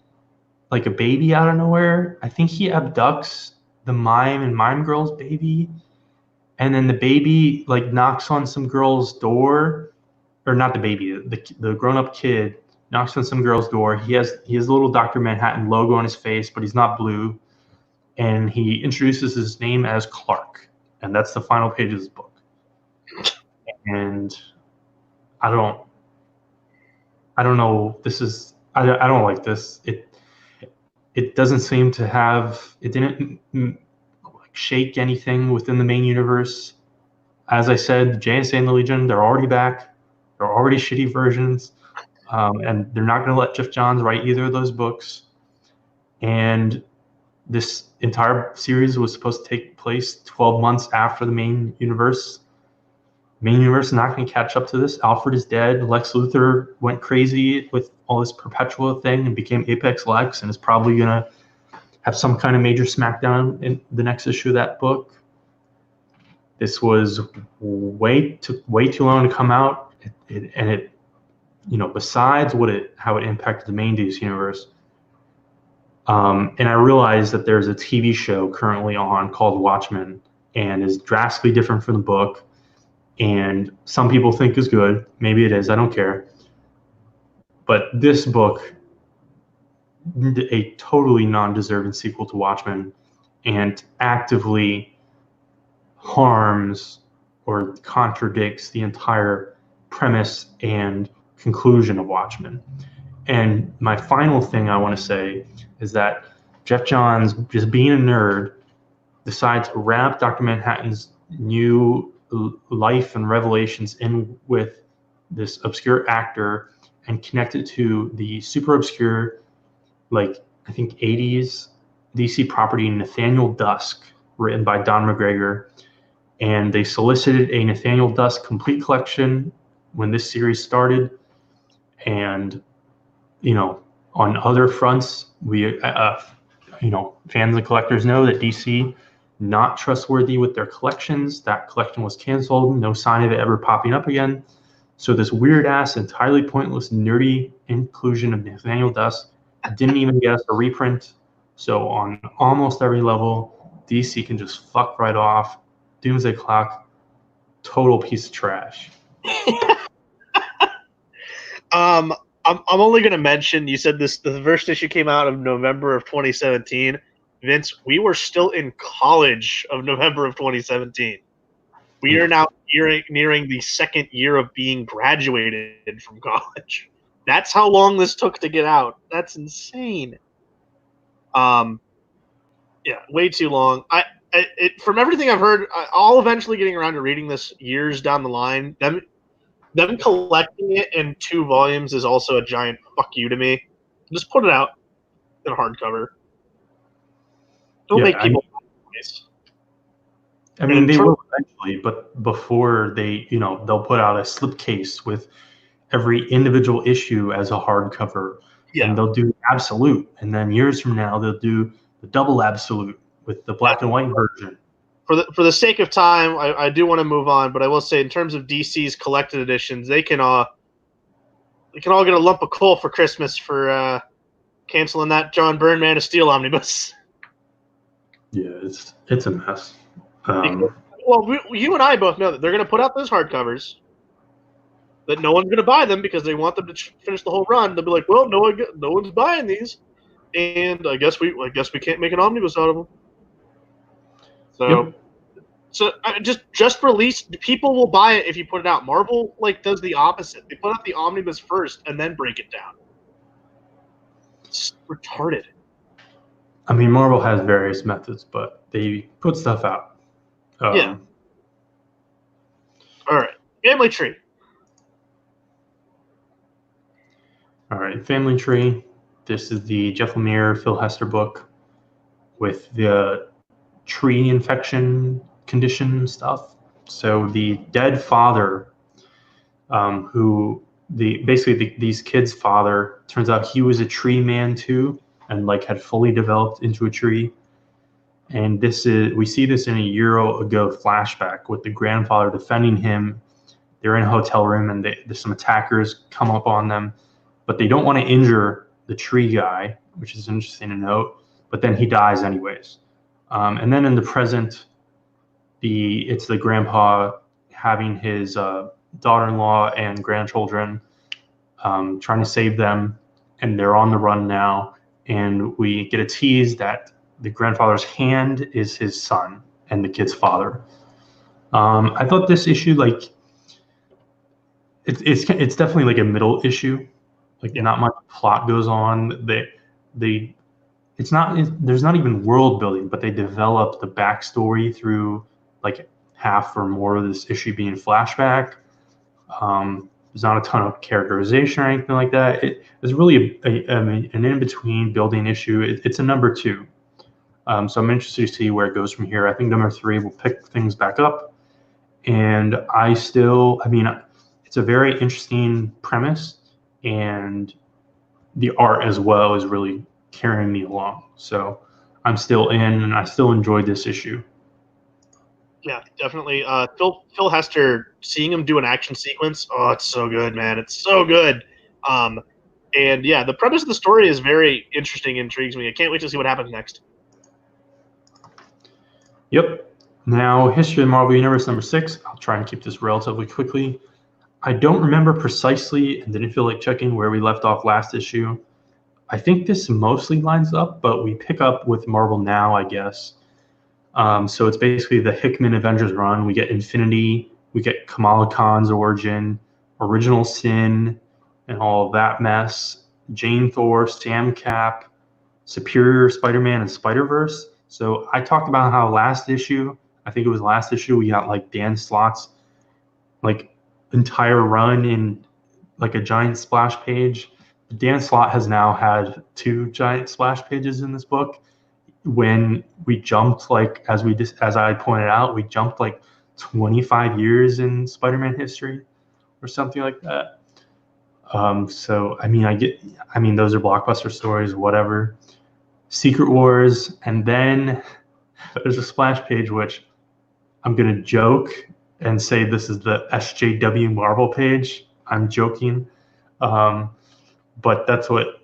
like a baby out of nowhere. I think he abducts the mime and mime girl's baby, and then the baby like knocks on some girl's door, or not the baby, the grown-up kid knocks on some girl's door. He has a little Dr. Manhattan logo on his face, but he's not blue, and he introduces his name as Clark, and that's the final page of this book. And I don't know. I don't like this. It doesn't seem to have. It didn't shake anything within the main universe. As I said, JSA and the Legion, they're already back. They're already shitty versions, and they're not going to let Jeff Johns write either of those books. And this entire series was supposed to take place 12 months after the main universe. Main universe is not going to catch up to this. Alfred is dead. Lex Luthor went crazy with all this Perpetua thing and became Apex Lex, and is probably going to have some kind of major smackdown in the next issue of that book. This was way too long to come out, and it, besides how it impacted the main DC universe. And I realized that there's a TV show currently on called Watchmen, and is drastically different from the book. And some people think is good. Maybe it is. I don't care. But this book, a totally non-deserving sequel to Watchmen, and actively harms or contradicts the entire premise and conclusion of Watchmen. And my final thing I want to say is that Jeff Johns, just being a nerd, decided to wrap Dr. Manhattan's new life and revelations in with this obscure actor and connect it to the super obscure, like, I think 80s DC property Nathaniel Dusk, written by Don McGregor. And they solicited a Nathaniel Dusk complete collection when this series started. And, on other fronts, we, fans and collectors know that DC not trustworthy with their collections. That collection was canceled. No sign of it ever popping up again. So this weird ass, entirely pointless, nerdy inclusion of Nathaniel Dusk didn't even get us a reprint. So on almost every level, DC can just fuck right off. Doomsday Clock, total piece of trash. I'm only going to mention, you said the first issue came out of November of 2017. Vince, we were still in college of November of 2017. We are now nearing the second year of being graduated from college. That's how long this took to get out. That's insane. Yeah, way too long. From everything I've heard, I'll eventually getting around to reading this years down the line. Them collecting it in 2 volumes is also a giant fuck you to me. Just put it out in a hardcover. Don't make people. I mean, they will eventually, but before they'll put out a slipcase with every individual issue as a hardcover, and they'll do Absolute, and then years from now they'll do the double Absolute with the black and white version. For the sake of time, I do want to move on, but I will say in terms of DC's collected editions, they can all get a lump of coal for Christmas for canceling that John Byrne Man of Steel omnibus. Yeah, it's a mess. Well, you and I both know that they're going to put out those hardcovers, that no one's going to buy them because they want them to finish the whole run. They'll be like, well, no one's buying these, and I guess we can't make an omnibus out of them. So just release. People will buy it if you put it out. Marvel does the opposite. They put out the omnibus first and then break it down. It's retarded. I mean, Marvel has various methods, but they put stuff out. Yeah. All right. Family Tree. All right. Family Tree. This is the Jeff Lemire, Phil Hester book with the tree infection condition stuff. So the dead father, these kids' father, turns out he was a tree man too. and like had fully developed into a tree. And we see this in a year ago flashback with the grandfather defending him. They're in a hotel room and there's some attackers come up on them, but they don't want to injure the tree guy, which is interesting to note. But then he dies anyways. And then in the present, it's the grandpa having his daughter-in-law and grandchildren, trying to save them, and they're on the run now. And we get a tease that the grandfather's hand is his son and the kid's father. I thought this issue, like, it's definitely like a middle issue. Like, not much plot goes on. There's not even world building, but they develop the backstory through like half or more of this issue being flashback. There's not a ton of characterization or anything like that. It's really an in-between building issue. It's a number 2. So I'm interested to see where it goes from here. I think number 3 will pick things back up. And it's a very interesting premise, and the art as well is really carrying me along. So I'm still in, and I still enjoyed this issue. Yeah, definitely. Phil Hester, seeing him do an action sequence, oh, it's so good, man. It's so good. And yeah, the premise of the story is very interesting, intrigues me. I can't wait to see what happens next. Yep. Now, History of the Marvel Universe number 6. I'll try and keep this relatively quickly. I don't remember precisely and didn't feel like checking where we left off last issue. I think this mostly lines up, but we pick up with Marvel Now, I guess. So it's basically the Hickman Avengers run. We get Infinity, we get Kamala Khan's origin, Original Sin, and all of that mess. Jane Thor, Sam Cap, Superior Spider-Man, and Spider-Verse. So I talked about how last issue, we got like Dan Slott's like entire run in like a giant splash page. Dan Slott has now had 2 giant splash pages in this book. When we jumped, like as I pointed out, we jumped like 25 years in Spider-Man history or something like that. So I mean those are blockbuster stories, whatever. Secret Wars, and then there's a splash page which I'm gonna joke and say this is the SJW Marvel page. I'm joking, but that's what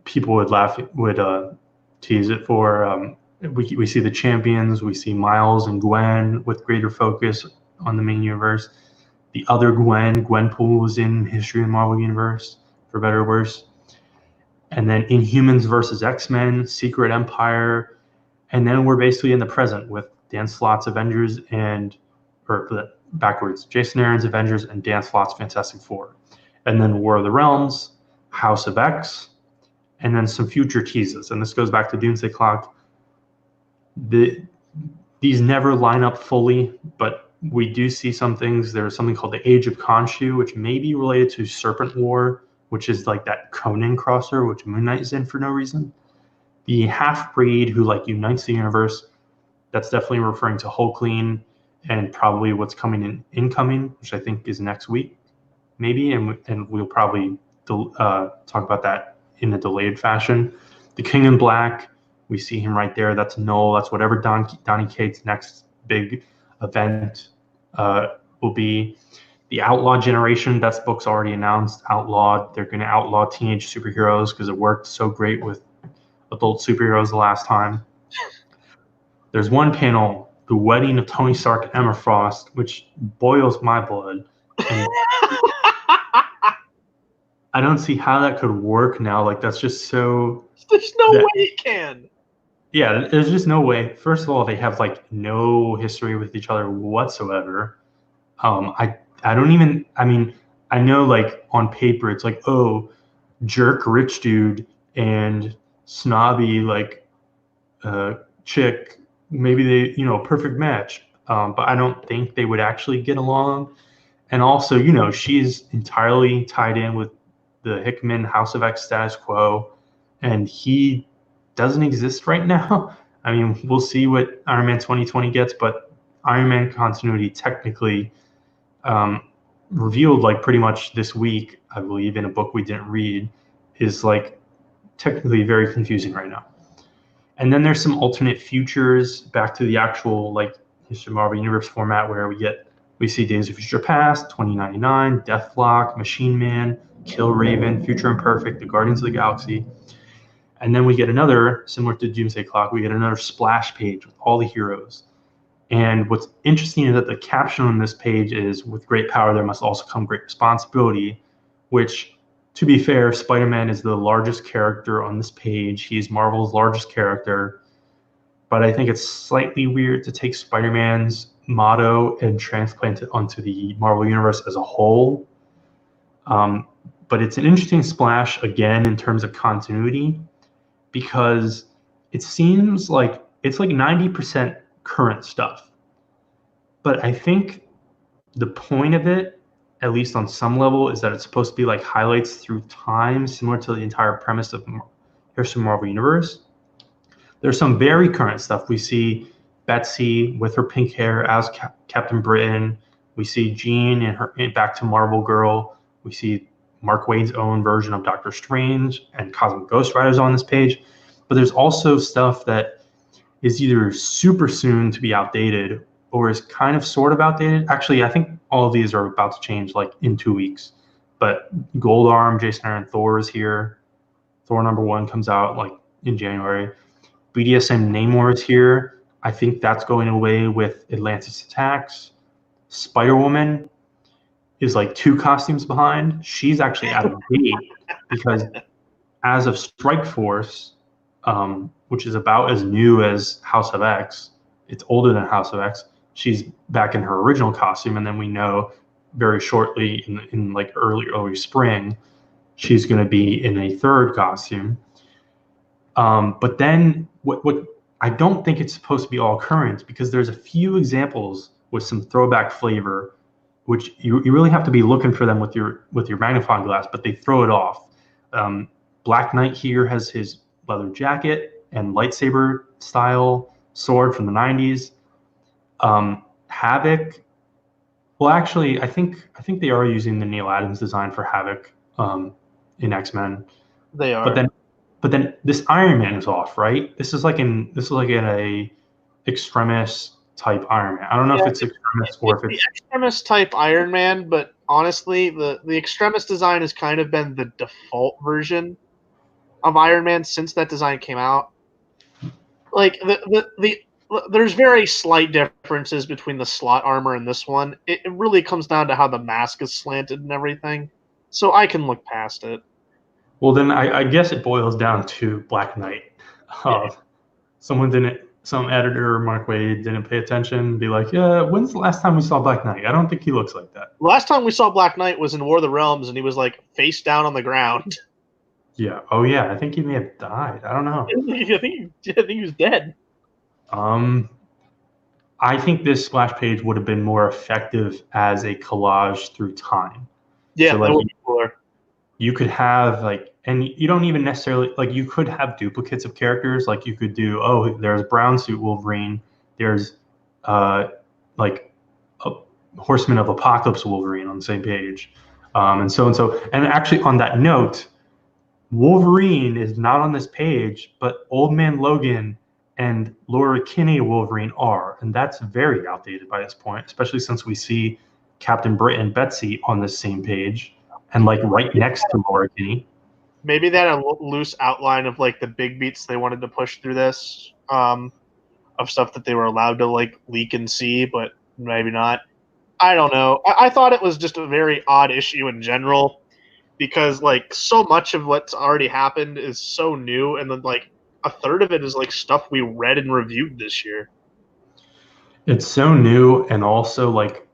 people would tease it for. We see the champions, we see Miles and Gwen with greater focus on the main universe. The other Gwenpool is in History of the Marvel Universe, for better or worse. And then Inhumans versus X-Men, Secret Empire, and then we're basically in the present with Dan Slott's Avengers Jason Aaron's Avengers and Dan Slott's Fantastic Four. And then War of the Realms, House of X, and then some future teases. And this goes back to Doomsday Clock. These never line up fully, but we do see some things. There's something called the Age of Khonshu, which may be related to Serpent War, which is like that Conan crosser, which Moon Knight is in for no reason. The half-breed who like unites the universe, that's definitely referring to Hulkling and probably what's coming in incoming, which I think is next week, maybe, and we'll probably talk about that in a delayed fashion. The King in Black, we see him right there. That's Null. That's whatever Donny Cates' next big event will be. The Outlaw Generation, that's book's already announced. Outlawed. They're going to outlaw teenage superheroes because it worked so great with adult superheroes the last time. There's one panel, the wedding of Tony Stark and Emma Frost, which boils my blood. And I don't see how that could work now. Like, that's just so... There's no way it can. Yeah, there's just no way. First of all, they have like no history with each other whatsoever. I don't even, I mean, I know like on paper it's like, oh, jerk rich dude and snobby like chick, maybe they, perfect match. But I don't think they would actually get along. And also, she's entirely tied in with the Hickman House of X status quo, and he doesn't exist right now. I mean, we'll see what Iron Man 2020 gets, but Iron Man continuity technically revealed like pretty much this week, I believe, in a book we didn't read, is like technically very confusing right now. And then there's some alternate futures back to the actual like History of Marvel Universe format where we see Days of Future Past, 2099, Deathlock, Machine Man, Kill Raven, Future Imperfect, The Guardians of the Galaxy. And then we get another, similar to Doomsday Clock, we get another splash page with all the heroes. And what's interesting is that the caption on this page is, with great power, there must also come great responsibility, which, to be fair, Spider-Man is the largest character on this page. He's Marvel's largest character. But I think it's slightly weird to take Spider-Man's motto and transplant it onto the Marvel Universe as a whole. But it's an interesting splash, again, in terms of continuity, because it seems like it's like 90% current stuff. But I think the point of it, at least on some level, is that it's supposed to be like highlights through time, similar to the entire premise of Here's from Marvel Universe. There's some very current stuff. We see Betsy with her pink hair as Captain Britain. We see Jean in her Back to Marvel Girl. We see Mark Waid's own version of Doctor Strange and Cosmic Ghost Riders on this page. But there's also stuff that is either super soon to be outdated or is kind of sort of outdated. Actually, I think all of these are about to change like in 2 weeks. But Gold Arm, Jason Aaron Thor is here. Thor #1 comes out like in January. BDSM Namor is here. I think that's going away with Atlantis Attacks. Spider-Woman is like 2 costumes behind. She's actually out of date because as of Strike Force, which is about as new as House of X, it's older than House of X. She's back in her original costume, and then we know very shortly in like early spring, she's going to be in a 3rd costume. But then what I don't think it's supposed to be all current, because there's a few examples with some throwback flavor, which you really have to be looking for them with your magnifying glass, but they throw it off. Black Knight here has his leather jacket and lightsaber style sword from the 90s. Havoc. Well, actually, I think they are using the Neil Adams design for Havoc in X-Men. They are. But then this Iron Man is off, right? This is like in a Extremis type Iron Man. I don't know if it's Extremis or if it's Extremis type Iron Man, but honestly, the Extremis design has kind of been the default version of Iron Man since that design came out. Like there's very slight differences between the slot armor and this one. It really comes down to how the mask is slanted and everything. So I can look past it. Well, then I guess it boils down to Black Knight. Some editor, Mark Waid, didn't pay attention, be like, yeah, when's the last time we saw Black Knight? I don't think he looks like that. Last time we saw Black Knight was in War of the Realms, and he was like face down on the ground. Yeah. Oh, yeah. I think he may have died. I don't know. I think he was dead. I think this splash page would have been more effective as a collage through time. Yeah, so, like, that would be cooler. You could have and you don't even necessarily you could have duplicates of characters. Like you could do, there's Brown Suit Wolverine, there's like a Horseman of Apocalypse Wolverine on the same page, and so. And actually, on that note, Wolverine is not on this page, but Old Man Logan and Laura Kinney Wolverine are, and that's very outdated by this point, especially since we see Captain Britain and Betsy on the same page. And like right next to Laura Kinney. Maybe they had a loose outline of like the big beats they wanted to push through this, of stuff that they were allowed to like leak and see, but maybe not. I don't know. I thought it was just a very odd issue in general, because like so much of what's already happened is so new, and then like a third of it is like stuff we read and reviewed this year. It's so new, and also like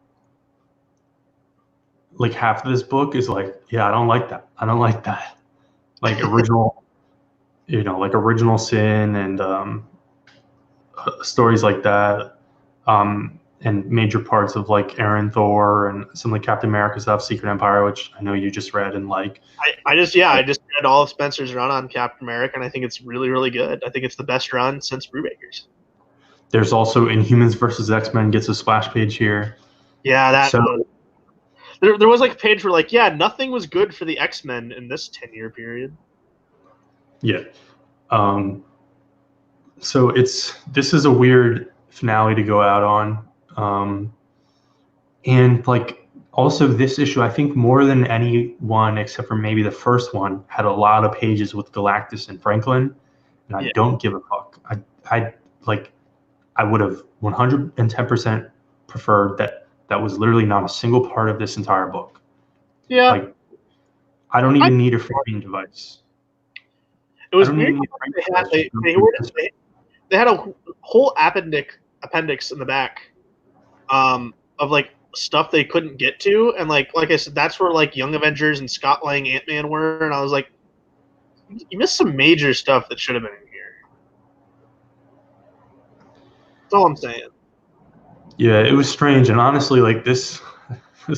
half of this book is like, yeah, I don't like that. I don't like that. Like original, like Original Sin and stories like that, and major parts of like Aaron Thor and some of the Captain America stuff, Secret Empire, which I know you just read and like. I just read all of Spencer's run on Captain America, and I think it's really, really good. I think it's the best run since Brubaker's. There's also Inhumans versus X-Men gets a splash page here. Yeah, that. So, there was like a page where like, yeah, nothing was good for the X-Men in this 10-year period. Yeah. Um, so this is a weird finale to go out on. And like also this issue, I think more than any one except for maybe the first one, had a lot of pages with Galactus and Franklin, and I Yeah. don't give a fuck. I like I would have 110% preferred that was literally not a single part of this entire book. Yeah. Like I don't I, even need a framing device. it I was don't weird even need a how framing they had device. Just go through this. they had a whole appendix in the back of like stuff they couldn't get to, and like I said, that's where like Young Avengers and Scott Lang Ant-Man were, and I was like, you missed some major stuff that should have been in here. That's all I'm saying. Yeah, it was strange, and honestly, like this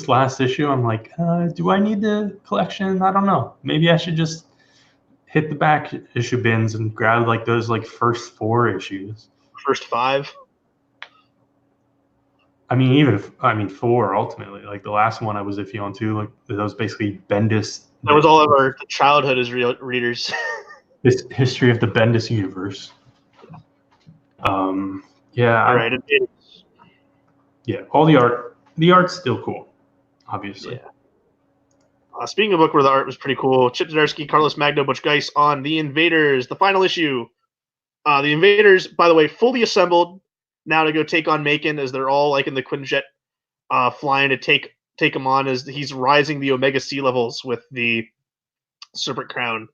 last issue, I'm like, do I need the collection? I don't know. Maybe I should just hit the back issue bins and grab like those like first 4 issues. First 5. I mean, even if, I mean 4 ultimately. Like the last one I was iffy on too. Like that was basically Bendis, That was the all of our childhood as readers. history of the Bendis universe. Um, yeah, You're right. yeah. All the art's still cool, obviously. Yeah. Speaking of a book where the art was pretty cool, Chip Zdarsky, Carlos Magno, Butch Geis on The Invaders, the final issue. The Invaders, by the way, fully assembled now to go take on Macon as they're all like in the Quinjet flying to take him on as he's rising the Omega sea levels with the Serpent Crown.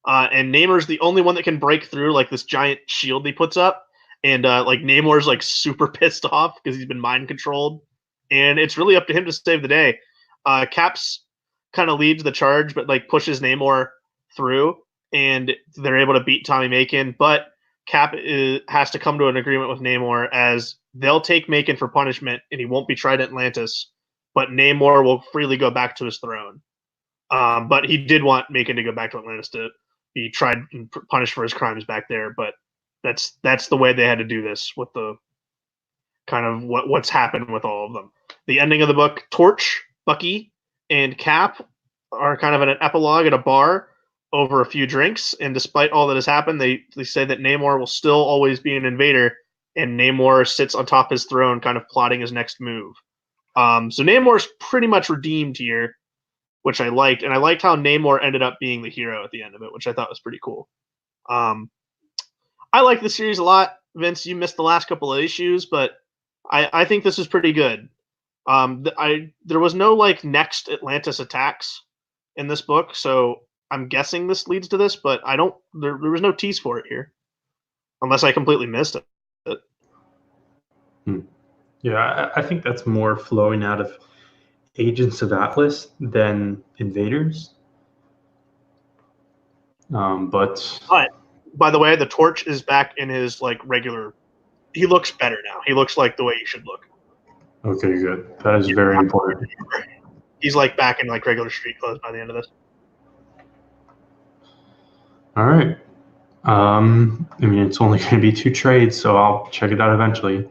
And Namor's the only one that can break through like this giant shield he puts up. And like Namor's like super pissed off because he's been mind controlled. And it's really up to him to save the day. Cap's kind of leads the charge, but like pushes Namor through, and they're able to beat Tommy Macon. But Cap has to come to an agreement with Namor as they'll take Macon for punishment, and he won't be tried at Atlantis. But Namor will freely go back to his throne. But he did want Macon to go back to Atlantis to be tried and punished for his crimes back there. But that's the way they had to do this with the kind of what's happened with all of them. The ending of the book, Torch, Bucky, and Cap are kind of in an epilogue at a bar over a few drinks, and despite all that has happened, they say that Namor will still always be an invader, and Namor sits on top of his throne, kind of plotting his next move. So Namor's pretty much redeemed here, which I liked, and I liked how Namor ended up being the hero at the end of it, which I thought was pretty cool. I like the series a lot. Vince, you missed the last couple of issues, but I think this is pretty good. There was no like next Atlantis attacks in this book, so I'm guessing this leads to this, but I don't. There was no tease for it here, unless I completely missed it. Yeah, I think that's more flowing out of Agents of Atlas than Invaders. But By the way, the Torch is back in his like regular. He looks better now. He looks like the way he should look. okay, good. That is very important. He's like back in like regular street clothes by the end of this. All right. I mean, it's only going to be 2 trades, so I'll check it out eventually.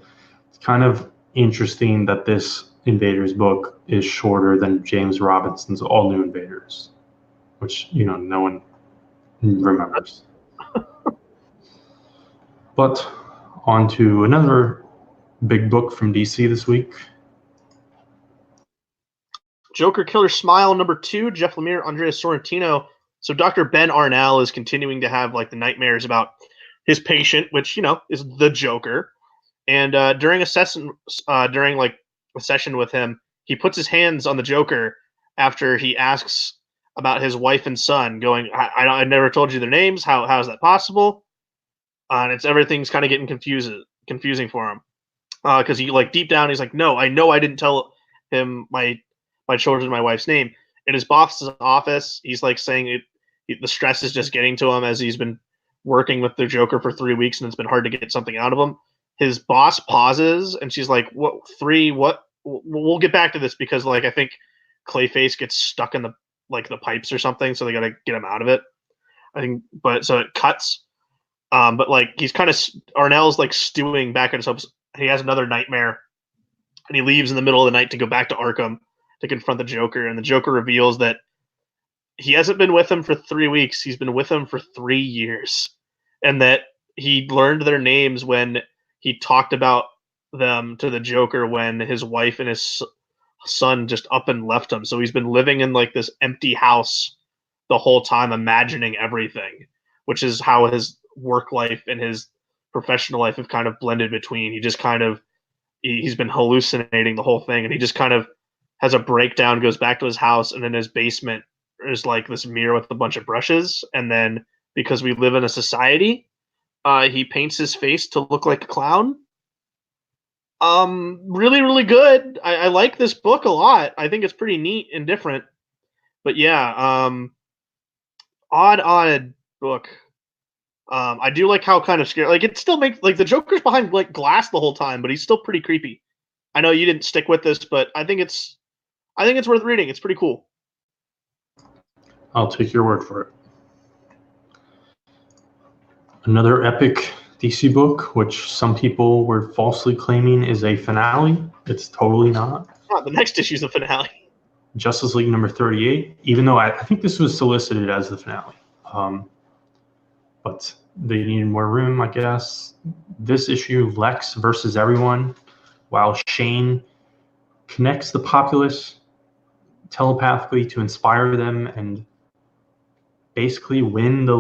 It's kind of interesting that this Invaders book is shorter than James Robinson's All New Invaders, which, you know, no one remembers. But on to another big book from DC this week. Joker Killer Smile #2, Jeff Lemire, Andrea Sorrentino. So Dr. Ben Arnell is continuing to have like the nightmares about his patient, which you know is the Joker. And during like a session with him, he puts his hands on the Joker after he asks about his wife and son, going, "I never told you their names. How is that possible?" And it's everything's kind of getting confusing for him because he like deep down he's like, "No, I know I didn't tell him my children, my wife's name." In his boss's office, he's like saying the stress is just getting to him as he's been working with the Joker for 3 weeks and it's been hard to get something out of him. His boss pauses and she's like, "What 3? What? We'll get back to this because like I think Clayface gets stuck in the pipes or something, so they got to get him out of it." I think, but so it cuts. But like he's kind of Arnell's like stewing back at himself. He has another nightmare, and he leaves in the middle of the night to go back to Arkham to confront the Joker. And the Joker reveals that he hasn't been with him for 3 weeks. He's been with him for 3 years, and that he learned their names when he talked about them to the Joker when his wife and his son just up and left him. So he's been living in like this empty house the whole time, imagining everything, which is how his work life and his professional life have kind of blended between. He just kind of he's been hallucinating the whole thing, and he just kind of has a breakdown, goes back to his house, and in his basement is like this mirror with a bunch of brushes, and then because we live in a society, he paints his face to look like a clown. Really, really good. I like this book a lot. I think it's pretty neat and different. But yeah, odd book. I do like how kind of scary. Like it still makes like the Joker's behind like glass the whole time, but he's still pretty creepy. I know you didn't stick with this, but I think it's worth reading. It's pretty cool. I'll take your word for it. Another epic DC book, which some people were falsely claiming is a finale. It's totally not. The next issue's a finale. Justice League number 38, even though I think this was solicited as the finale. But they needed more room, I guess. This issue, Lex versus everyone, while Shane connects the populace telepathically to inspire them and basically win the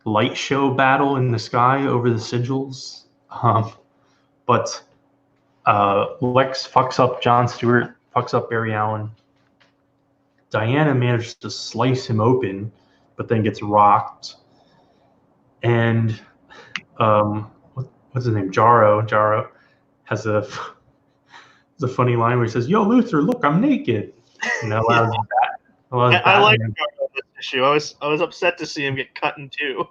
light show battle in the sky over the sigils. But Lex fucks up John Stewart, fucks up Barry Allen. Diana manages to slice him open, but then gets rocked. And what's his name? Jaro has a funny line where he says, "Yo, Luthor, look, I'm naked." And that allows I like this issue. I was upset to see him get cut in two.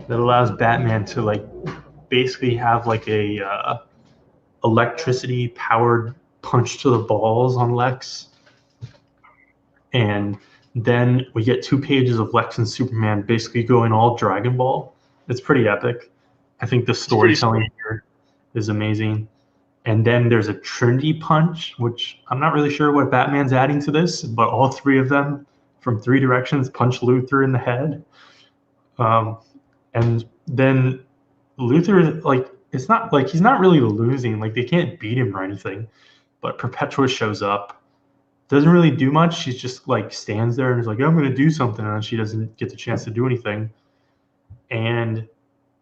That allows Batman to basically have a electricity powered punch to the balls on Lex. And then we get 2 pages of Lex and Superman basically going all Dragon Ball. It's pretty epic. I think the storytelling here is amazing. And then there's a Trinity punch, which I'm not really sure what Batman's adding to this, but all 3 of them from 3 directions punch Luthor in the head. And then Luthor, it's not like he's not really losing. They can't beat him or anything. But Perpetua shows up. Doesn't really do much. She's just stands there and is like, I'm going to do something. And then she doesn't get the chance to do anything. And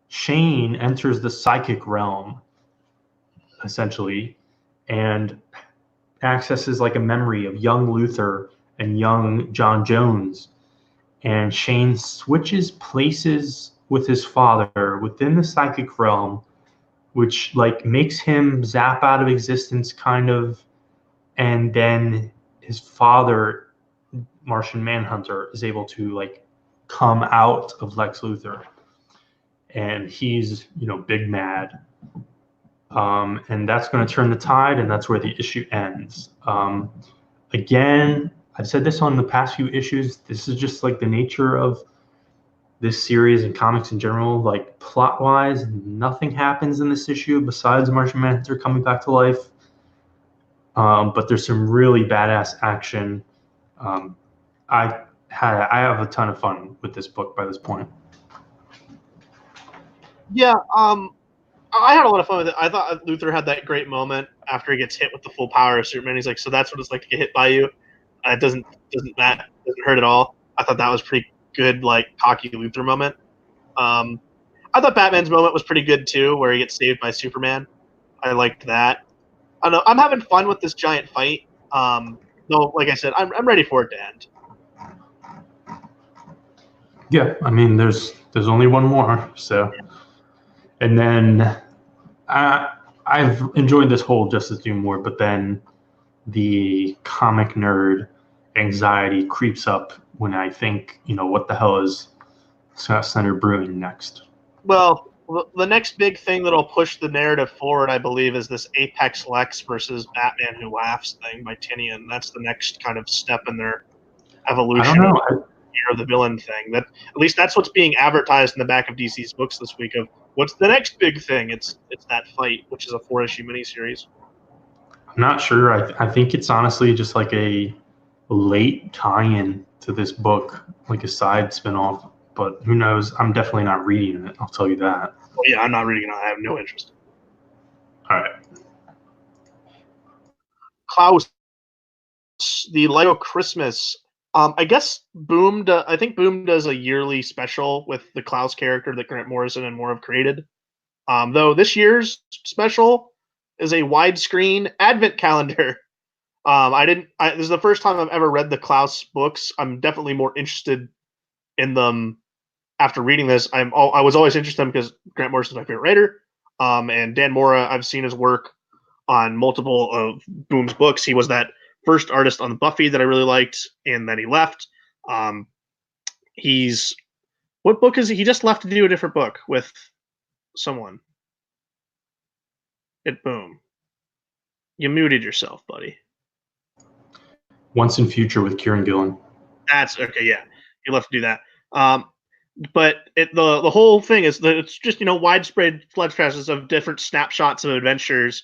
Shane enters the psychic realm, essentially, and accesses a memory of young Luthor and young John Jones. And Shane switches places with his father within the psychic realm, which makes him zap out of existence kind of. And then his father, Martian Manhunter, is able to come out of Lex Luthor, and he's big mad, and that's going to turn the tide, and that's where the issue ends. Again, I've said this on the past few issues. This is just the nature of this series and comics in general. Plot wise, nothing happens in this issue besides Martian Manhunter coming back to life. But there's some really badass action. I have a ton of fun with this book by this point. Yeah, I had a lot of fun with it. I thought Luthor had that great moment after he gets hit with the full power of Superman. He's like, "So that's what it's like to get hit by you." It doesn't hurt at all. I thought that was pretty good, cocky Luthor moment. I thought Batman's moment was pretty good too, where he gets saved by Superman. I liked that. I don't know. I'm having fun with this giant fight. Though, like I said, I'm ready for it to end. Yeah, I mean, there's only one more, so. And then I've enjoyed this whole Justice League more, but then the comic nerd anxiety creeps up when I think, what the hell is Scott Snyder brewing next? Well, the next big thing that'll push the narrative forward, I believe, is this Apex Lex versus Batman Who Laughs thing by Tinian. That's the next kind of step in their evolution of the villain thing. That at least that's what's being advertised in the back of DC's books this week. Of what's the next big thing? It's that fight, which is a 4-issue miniseries. I'm not sure. I think it's honestly just a late tie-in to this book, like a side spinoff. But who knows? I'm definitely not reading it. I'll tell you that. Well, yeah, I'm not reading it. I have no interest. All right. Klaus, the Lego Christmas. I guess Boom. I think Boom does a yearly special with the Klaus character that Grant Morrison and more have created. Though this year's special is a widescreen advent calendar. This is the first time I've ever read the Klaus books. I'm definitely more interested in them after reading this. I was always interested in them because Grant Morrison's my favorite writer. And Dan Mora, I've seen his work on multiple of Boom's books. He was that first artist on Buffy that I really liked, and then he left. What book is he? He just left to do a different book with someone at Boom. You muted yourself, buddy. Once and Future with Kieran Gillen. That's okay. Yeah, he left to do that. But the whole thing is that it's just widespread flood passes of different snapshots of adventures,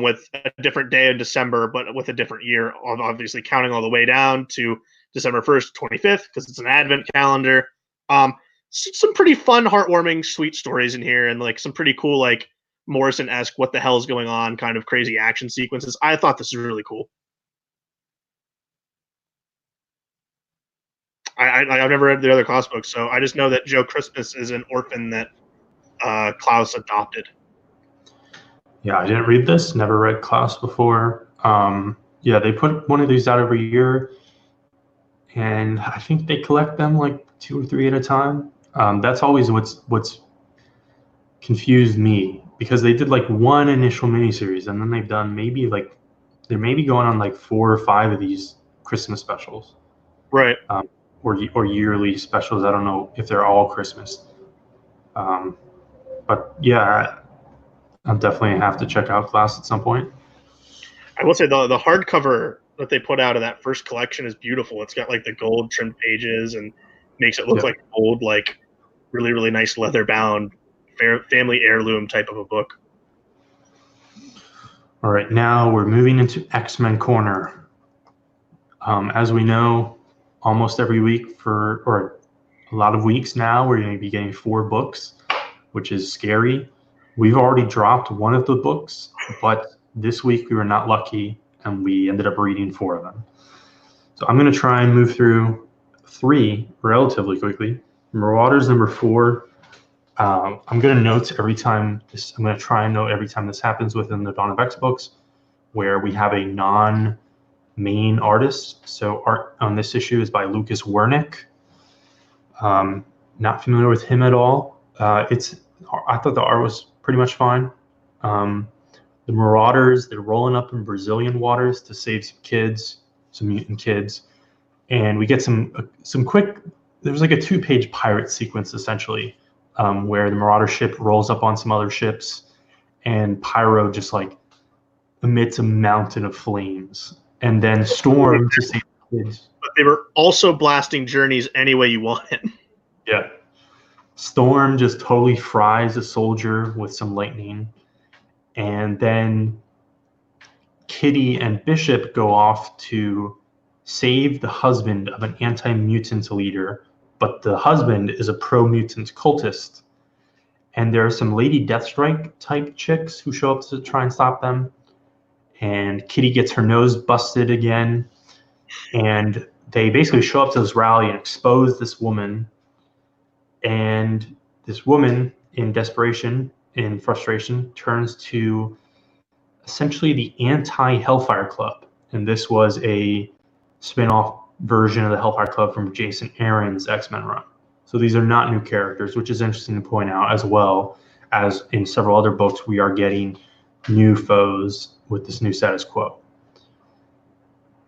with a different day in December, but with a different year. Obviously, counting all the way down to December 1st, 25th, because it's an advent calendar. Some pretty fun, heartwarming, sweet stories in here, and like some pretty cool, like Morrison-esque, what the hell is going on, kind of crazy action sequences. I thought this was really cool. I've never read the other Klaus books, so I just know that Joe Christmas is an orphan that Klaus adopted. Yeah, I didn't read this. Never read Klaus before. Yeah, they put one of these out every year, and I think they collect them like 2 or 3 at a time. That's always what's confused me, because they did like one initial miniseries, and then they've done they're maybe going on like 4 or 5 of these Christmas specials. Right. Or yearly specials. I don't know if they're all Christmas. But yeah, I'll definitely have to check out Klaus at some point. I will say the hardcover that they put out of that first collection is beautiful. It's got like the gold trimmed pages and makes it look like old, like really, really nice leather bound family heirloom type of a book. All right, now we're moving into X-Men Corner. As we know, almost every week or a lot of weeks now, we're going to be getting 4 books, which is scary. We've already dropped one of the books, but this week we were not lucky, and we ended up reading 4 of them. So I'm going to try and move through 3 relatively quickly. Marauders number 4. I'm going to note every time this. I'm going to try and note every time this happens within the Dawn of X books, where we have a non-main artist. So art on this issue is by Lucas Wernick. Not familiar with him at all. I thought the art was pretty much fine. The Marauders, they're rolling up in Brazilian waters to save some mutant kids, and we get some quick. There's like a 2-page pirate sequence essentially, where the Marauder ship rolls up on some other ships, and Pyro just like emits a mountain of flames, and then Storm to save the kids. But they were also blasting Journeys any way you wanted. Yeah. Storm just totally fries a soldier with some lightning, and then Kitty and Bishop go off to save the husband of an anti-mutant leader, but the husband is a pro-mutant cultist. And there are some Lady Deathstrike type chicks who show up to try and stop them. And Kitty gets her nose busted again. And they basically show up to this rally and expose this woman. And this woman, in desperation, in frustration, turns to essentially the anti-Hellfire Club. And this was a spin-off version of the Hellfire Club from Jason Aaron's X-Men run. So these are not new characters, which is interesting to point out, as well as in several other books we are getting new foes with this new status quo.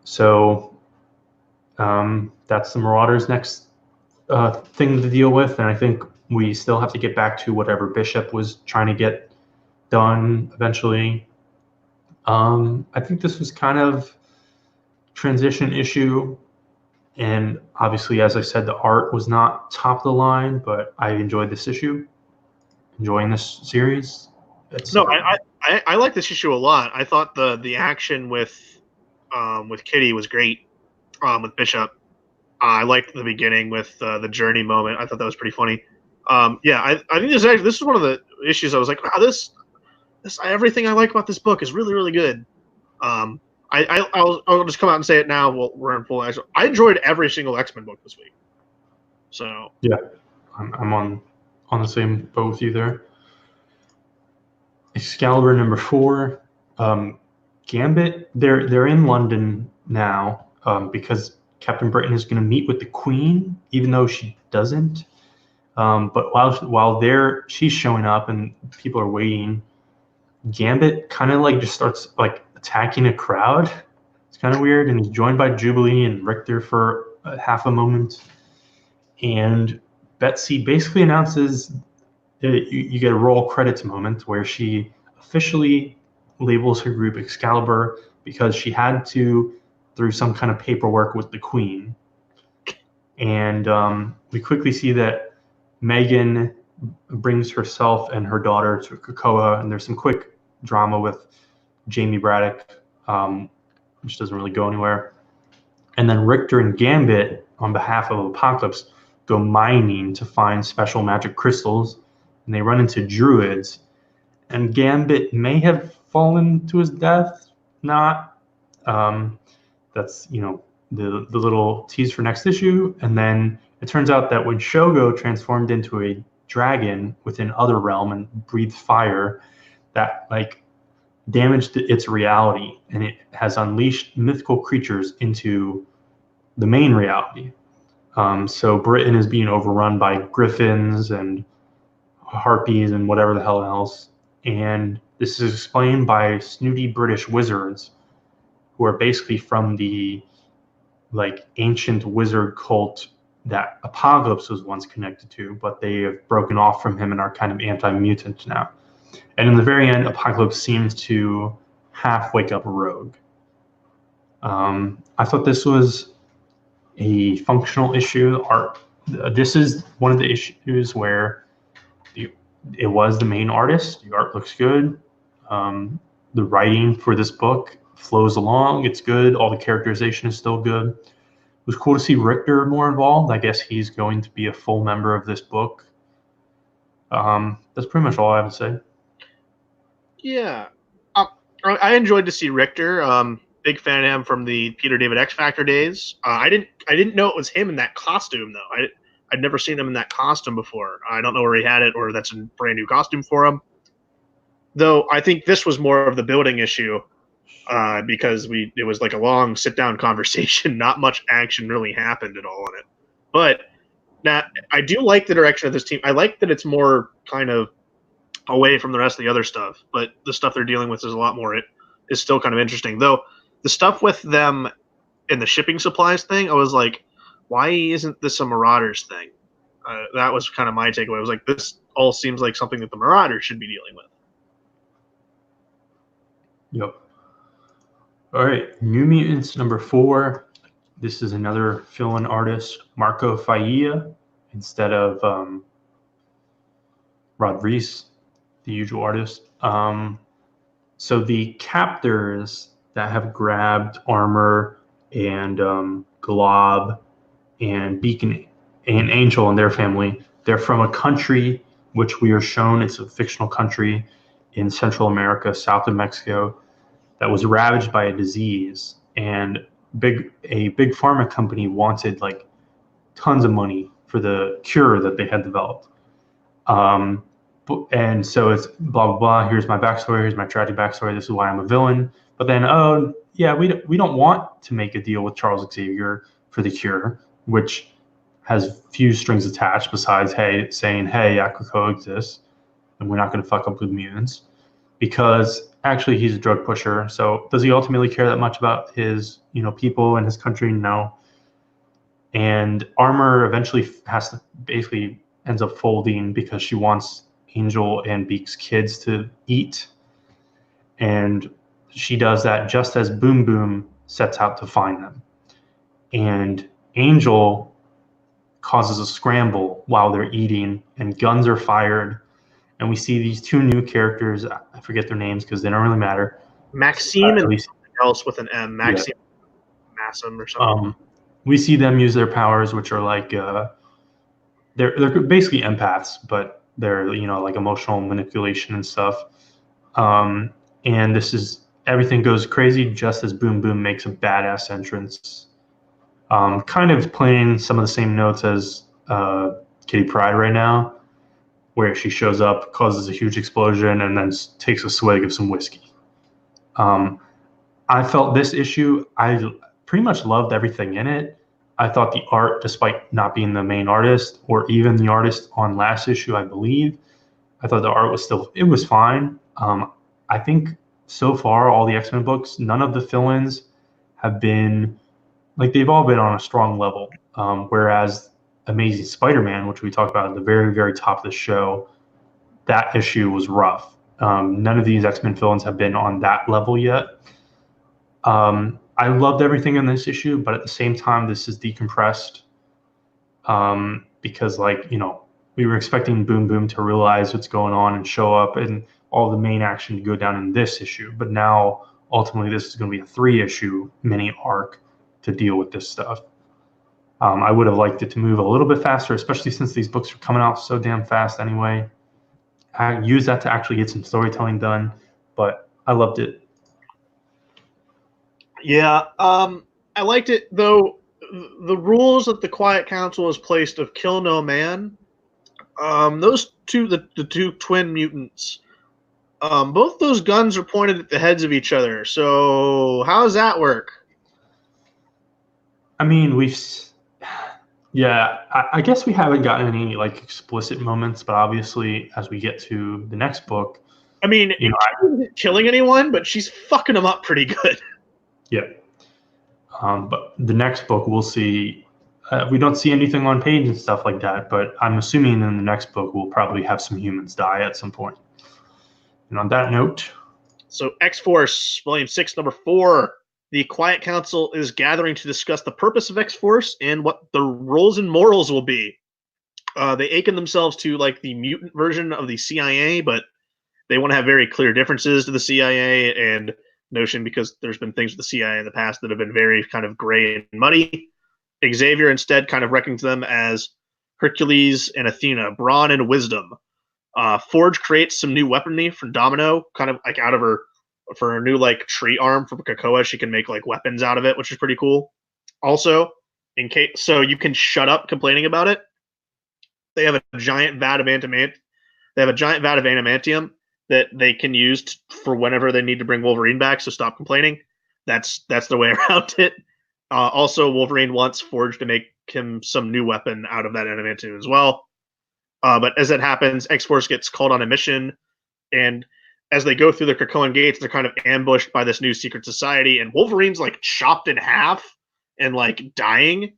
So that's the Marauders' next thing to deal with, and I think we still have to get back to whatever Bishop was trying to get done eventually. I think this was kind of transition issue, and obviously, as I said, the art was not top of the line, but I enjoyed this issue, enjoying this series. I like this issue a lot. I thought the action with Kitty was great, with Bishop. I liked the beginning with the journey moment. I thought that was pretty funny. Yeah, I think this is one of the issues. I was like, wow, this everything I like about this book is really really good. I'll just come out and say it now. We're in full. I enjoyed every single X-Men book this week. So yeah, I'm on the same boat with you there. Excalibur number 4, Gambit. They're in London now because Captain Britain is going to meet with the Queen, even though she doesn't. But while she's showing up and people are waiting, Gambit kind of like just starts like attacking a crowd. It's kind of weird, and he's joined by Jubilee and Richter for half a moment. And Betsy basically announces you get a roll credits moment where she officially labels her group Excalibur because she had to through some kind of paperwork with the Queen. And we quickly see that Megan brings herself and her daughter to Krakoa, and there's some quick drama with Jamie Braddock, which doesn't really go anywhere. And then Richter and Gambit, on behalf of Apocalypse, go mining to find special magic crystals, and they run into druids. And Gambit may have fallen to his death, not. That's the little tease for next issue. And then it turns out that when Shogo transformed into a dragon within other realm and breathed fire, that like damaged its reality, and it has unleashed mythical creatures into the main reality. So Britain is being overrun by griffins and harpies and whatever the hell else. And this is explained by snooty British wizards who are basically from the like ancient wizard cult that Apocalypse was once connected to, but they have broken off from him and are kind of anti-mutant now. And in the very end, Apocalypse seems to half wake up a rogue. I thought this was a functional issue. This is one of the issues where it was the main artist. The art looks good. The writing for this book flows along. It's good. All the characterization is still good. It was cool to see Richter more involved. I guess he's going to be a full member of this book. That's pretty much all I have to say. Yeah, I enjoyed to see Richter. Big fan of him from the Peter David X Factor days. I didn't know it was him in that costume though. I'd never seen him in that costume before. I don't know where he had it, or that's a brand new costume for him. Though I think this was more of the building issue because it was like a long sit down conversation. Not much action really happened at all in it. But now I do like the direction of this team. I like that it's more kind of away from the rest of the other stuff, but the stuff they're dealing with is a lot more. It is still kind of interesting, though. The stuff with them in the shipping supplies thing, I was like, why isn't this a Marauders thing? That was kind of my takeaway. I was like, this all seems like something that the Marauders should be dealing with. Yep. All right, New Mutants number 4. This is another fill-in artist, Marco Failla, instead of Rod Reese, the usual artist. So the captors that have grabbed Armor and Glob and Beacon and Angel and their family, they're from a country which we are shown it's a fictional country in Central America, south of Mexico, that was ravaged by a disease. And a big pharma company wanted like tons of money for the cure that they had developed. And so it's blah blah blah. Here's my backstory. Here's my tragic backstory. This is why I'm a villain. But then, oh yeah, we don't want to make a deal with Charles Xavier for the cure, which has few strings attached besides saying Krakoa exists, and we're not going to fuck up with mutants, because actually he's a drug pusher. So does he ultimately care that much about his people and his country? No. And Armor eventually basically ends up folding because she wants Angel and Beak's kids to eat. And she does that just as Boom Boom sets out to find them. And Angel causes a scramble while they're eating, and guns are fired. And we see these two new characters. I forget their names because they don't really matter. Maxime and something else with an M. Maxime, yeah. Massim or something. we see them use their powers, which are like they're basically empaths, but they're like emotional manipulation and stuff. Um, and this is everything goes crazy just as Boom Boom makes a badass entrance. Kind of playing some of the same notes as Kitty Pryde right now, where she shows up, causes a huge explosion, and then takes a swig of some whiskey. Um, I felt this issue, I pretty much loved everything in it. I thought the art, despite not being the main artist or even the artist on last issue, I believe, I thought the art was still, it was fine. I think so far, all the X-Men books, none of the fill-ins have been, like, they've all been on a strong level. Whereas Amazing Spider-Man, which we talked about at the very, very top of the show, that issue was rough. None of these X-Men fill-ins have been on that level yet. I loved everything in this issue, but at the same time, this is decompressed because, like, we were expecting Boom Boom to realize what's going on and show up and all the main action to go down in this issue. But now, ultimately, this is going to be a 3-issue mini arc to deal with this stuff. I would have liked it to move a little bit faster, especially since these books are coming out so damn fast anyway. I use that to actually get some storytelling done, but I loved it. Yeah, I liked it though. The rules that the Quiet Council has placed of kill no man, those two, the two twin mutants, both those guns are pointed at the heads of each other. So how does that work? I mean, yeah, I guess we haven't gotten any like explicit moments, but obviously, as we get to the next book, I mean, it isn't killing anyone, but she's fucking them up pretty good. yeah. But the next book, we'll see. We don't see anything on page and stuff like that, but I'm assuming in the next book we'll probably have some humans die at some point. And on that note, so X-Force, Volume 6, Number 4. The Quiet Council is gathering to discuss the purpose of X-Force and what the roles and morals will be. They akin themselves to like the mutant version of the CIA, but they want to have very clear differences to the CIA and Notion because there's been things with the CIA in the past that have been very kind of gray and muddy. Xavier instead kind of reckons them as Hercules and Athena, brawn and wisdom. Forge creates some new weaponry from Domino, kind of like out of her for her new like tree arm from Krakoa. She can make like weapons out of it, which is pretty cool. Also, in case so you can shut up complaining about it. They have a giant vat of antimant. They have a giant vat of adamantium that they can use for whenever they need to bring Wolverine back. So stop complaining. That's the way around it. Also, Wolverine wants Forge to make him some new weapon out of that adamantium as well. But as that happens, X-Force gets called on a mission, and as they go through the Krakoan gates, they're kind of ambushed by this new secret society, and Wolverine's like chopped in half and like dying,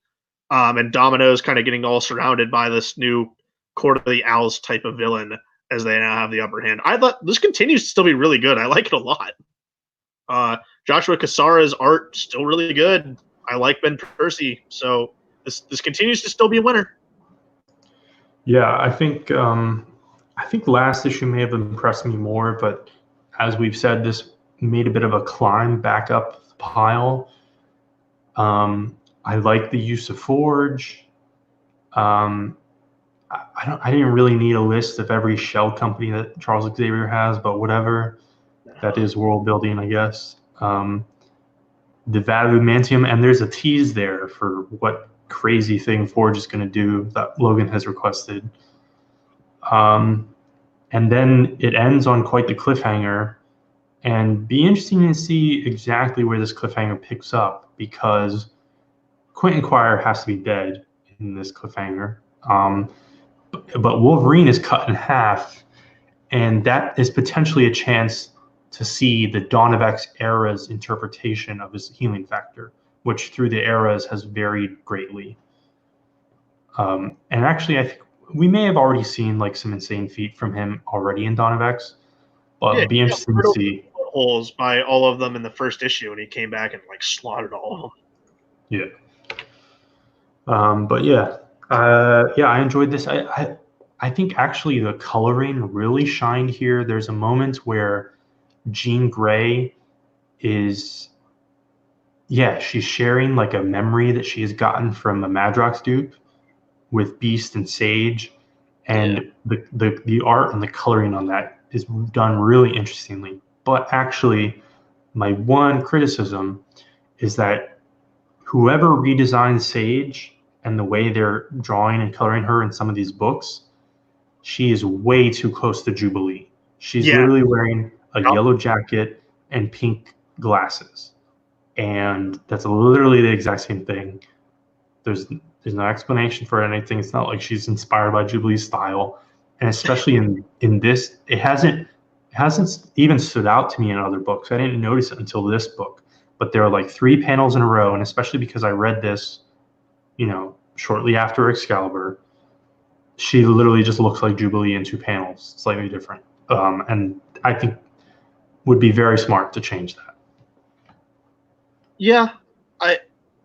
and Domino's kind of getting all surrounded by this new Court of the Owls type of villain as they now have the upper hand. I thought this continues to still be really good. I like it a lot. Joshua Cassara's art still really good. I like Ben Percy, so this continues to still be a winner. yeah, I think last issue may have impressed me more, but as we've said, this made a bit of a climb back up the pile. I like the use of Forge. Um, I didn't really need a list of every shell company that Charles Xavier has, but whatever. That is world building, I guess. The Adamantium, and there's a tease there for what crazy thing Forge is going to do that Logan has requested. And then it ends on quite the cliffhanger, and be interesting to see exactly where this cliffhanger picks up because Quentin Quire has to be dead in this cliffhanger. But Wolverine is cut in half, and that is potentially a chance to see the Dawn of X era's interpretation of his healing factor, which through the eras has varied greatly. And actually, I think we may have already seen like some insane feat from him already in Dawn of X, but it'd be interesting to see. Holes by all of them in the first issue, and he came back and like slaughtered all of them. Yeah. But yeah, I enjoyed this. I think actually the coloring really shined here. There's a moment where Jean Grey is yeah, she's sharing like a memory that she has gotten from a Madrox dupe with Beast and Sage, Yeah. and the art and the coloring on that is done really interestingly. But actually, my one criticism is that whoever redesigned Sage and the way they're drawing and coloring her in some of these books, she is way too close to Jubilee. She's Yeah. literally wearing a Yep. yellow jacket and pink glasses. And that's literally the exact same thing. There's no explanation for anything. It's not like she's inspired by Jubilee's style. And especially in this, it hasn't even stood out to me in other books. I didn't notice it until this book. But there are like 3 panels in a row, and especially because I read this, shortly after Excalibur, she literally just looks like Jubilee in 2 panels, slightly different. And I think would be very smart to change that. Yeah. I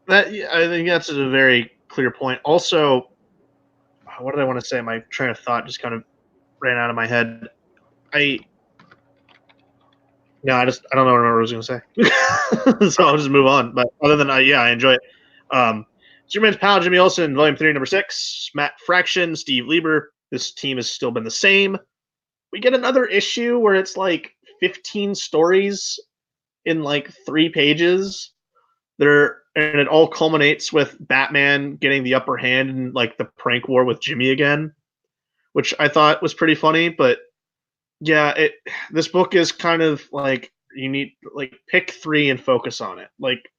think that's a very clear point. Also, what did I want to say? My train of thought just kind of ran out of my head. I No, I don't know what I was going to say, so I'll just move on. But other than yeah, I enjoy it. Superman's pal Jimmy Olsen, Volume 3, Number 6, Matt Fraction, Steve Lieber. This team has still been the same. We get another issue where it's like 15 stories in like 3 pages. And it all culminates with Batman getting the upper hand in like the prank war with Jimmy again, which I thought was pretty funny. But yeah, this book is kind of like you need like pick 3 and focus on it. Like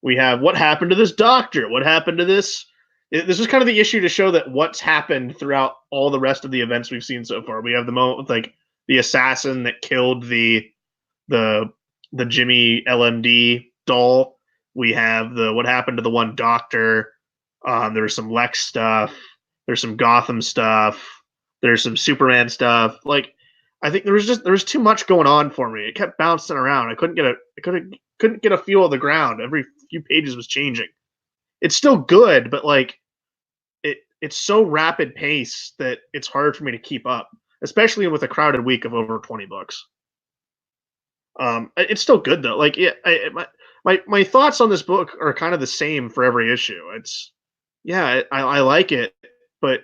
we have what happened to this doctor? What happened to this? This is kind of the issue to show that what's happened throughout all the rest of the events we've seen so far. We have the moment with like the assassin that killed the the Jimmy LMD doll. We have the what happened to the one doctor. There's some Lex stuff. There's some Gotham stuff. There's some Superman stuff. Like I think there was too much going on for me. It kept bouncing around. I couldn't get a feel of the ground. Every few pages was changing. It's still good, but like it's so rapid pace that it's hard for me to keep up, especially with a crowded week of over 20 books. It's still good though. Like yeah, my thoughts on this book are kind of the same for every issue. It's yeah, I like it, but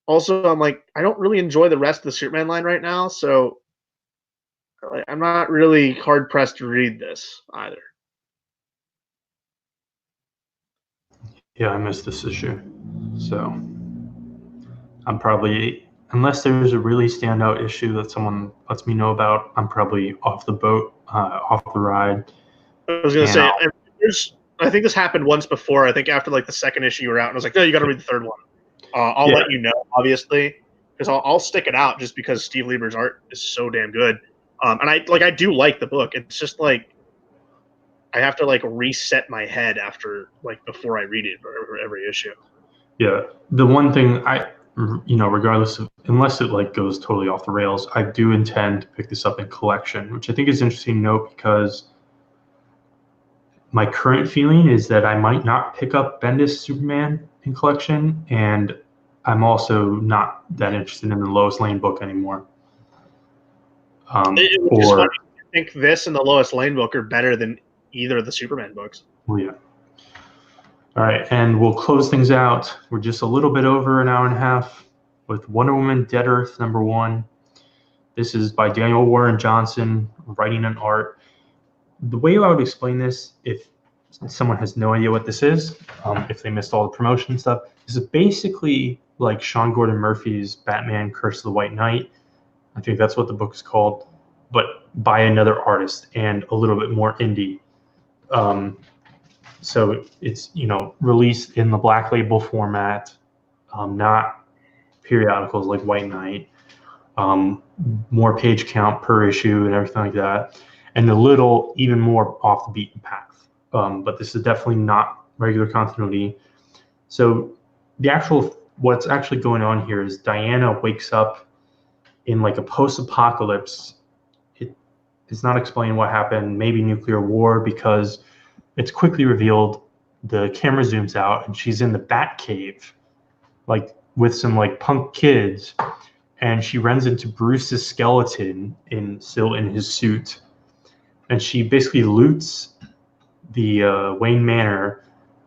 also I'm like I don't really enjoy the rest of the Superman line right now, so I'm not really hard pressed to read this either. Yeah, I missed this issue. So I'm probably, unless there's a really standout issue that someone lets me know about, I'm probably off the boat, off the ride. I was gonna And say I think this happened once before. I think after like the second issue you were out, and I was like, no, you got to read the third one. I'll yeah, let you know, obviously, because I'll stick it out just because Steve Lieber's art is so damn good. And I do like the book. It's just like I have to like reset my head after like before I read it for every issue. yeah. The one thing regardless of, unless it like goes totally off the rails, I do intend to pick this up in collection, which I think is interesting to note because my current feeling is that I might not pick up Bendis Superman in collection, and I'm also not that interested in the Lois Lane book anymore. Which is funny. Or, I think this and the Lois Lane book are better than either of the Superman books. well, yeah. All right, and we'll close things out. We're just a little bit over an hour and a half with Wonder Woman Dead Earth #1. This is by Daniel Warren Johnson, writing and art. The way I would explain this, if someone has no idea what this is, if they missed all the promotion stuff, is basically like Sean Gordon Murphy's Batman Curse of the White Knight. I think that's what the book is called, but by another artist and a little bit more indie. So it's released in the Black Label format, not periodicals like White Knight. More page count per issue and everything like that, and a little even more off the beaten path. But this is definitely not regular continuity. So what's actually going on here is Diana wakes up in like a post-apocalypse. It's not explained what happened, maybe nuclear war, because it's quickly revealed the camera zooms out and she's in the Bat Cave, like with some like punk kids, and she runs into Bruce's skeleton still in his suit, and she basically loots the Wayne Manor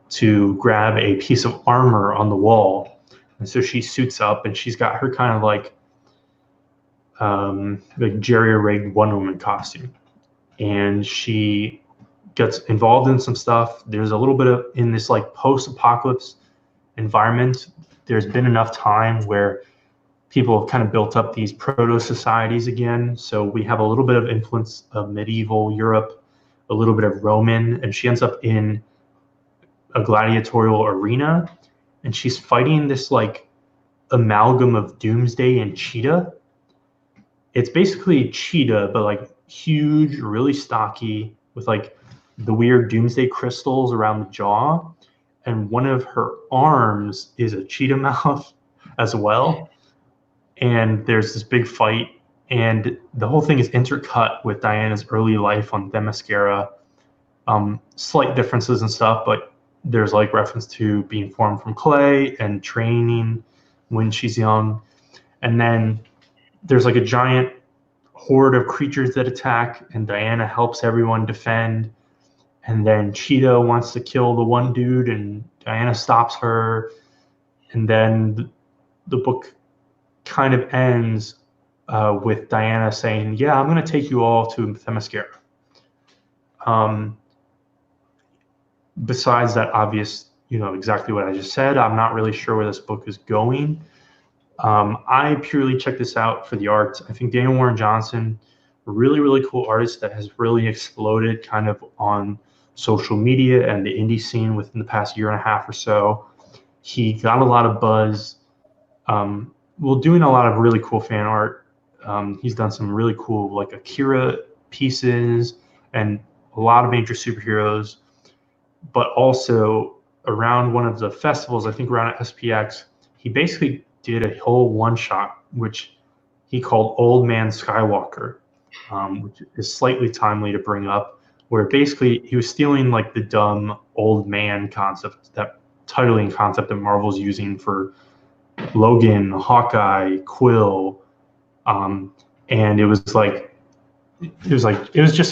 to grab a piece of armor on the wall. And so she suits up, and she's got her kind of like jerry-rigged Wonder Woman costume. And she gets involved in some stuff. There's a little bit of, in this like post-apocalypse environment, there's been enough time where people have kind of built up these proto-societies again. So we have a little bit of influence of medieval Europe, a little bit of Roman, and she ends up in a gladiatorial arena, and she's fighting this like amalgam of Doomsday and Cheetah. It's basically Cheetah, but like huge, really stocky, with like the weird Doomsday crystals around the jaw, and one of her arms is a cheetah mouth as well. And there's this big fight, and the whole thing is intercut with Diana's early life on Themyscira. Slight differences and stuff, but there's like reference to being formed from clay and training when she's young. And then there's like a giant horde of creatures that attack, and Diana helps everyone defend. And then Cheetah wants to kill the one dude, and Diana stops her. And then the book kind of ends with Diana saying, "Yeah, I'm going to take you all to Themyscira." Besides that obvious, exactly what I just said, I'm not really sure where this book is going. I purely checked this out for the art. I think Daniel Warren Johnson, a really, really cool artist that has really exploded kind of on social media and the indie scene within the past year and a half or so. He got a lot of buzz while doing a lot of really cool fan art. He's done some really cool like Akira pieces and a lot of major superheroes, but also around one of the festivals, I think around SPX, he basically did a whole one-shot, which he called Old Man Skywalker, which is slightly timely to bring up, where basically he was stealing like the dumb old man concept, that titling concept that Marvel's using for Logan, Hawkeye, Quill, and it was just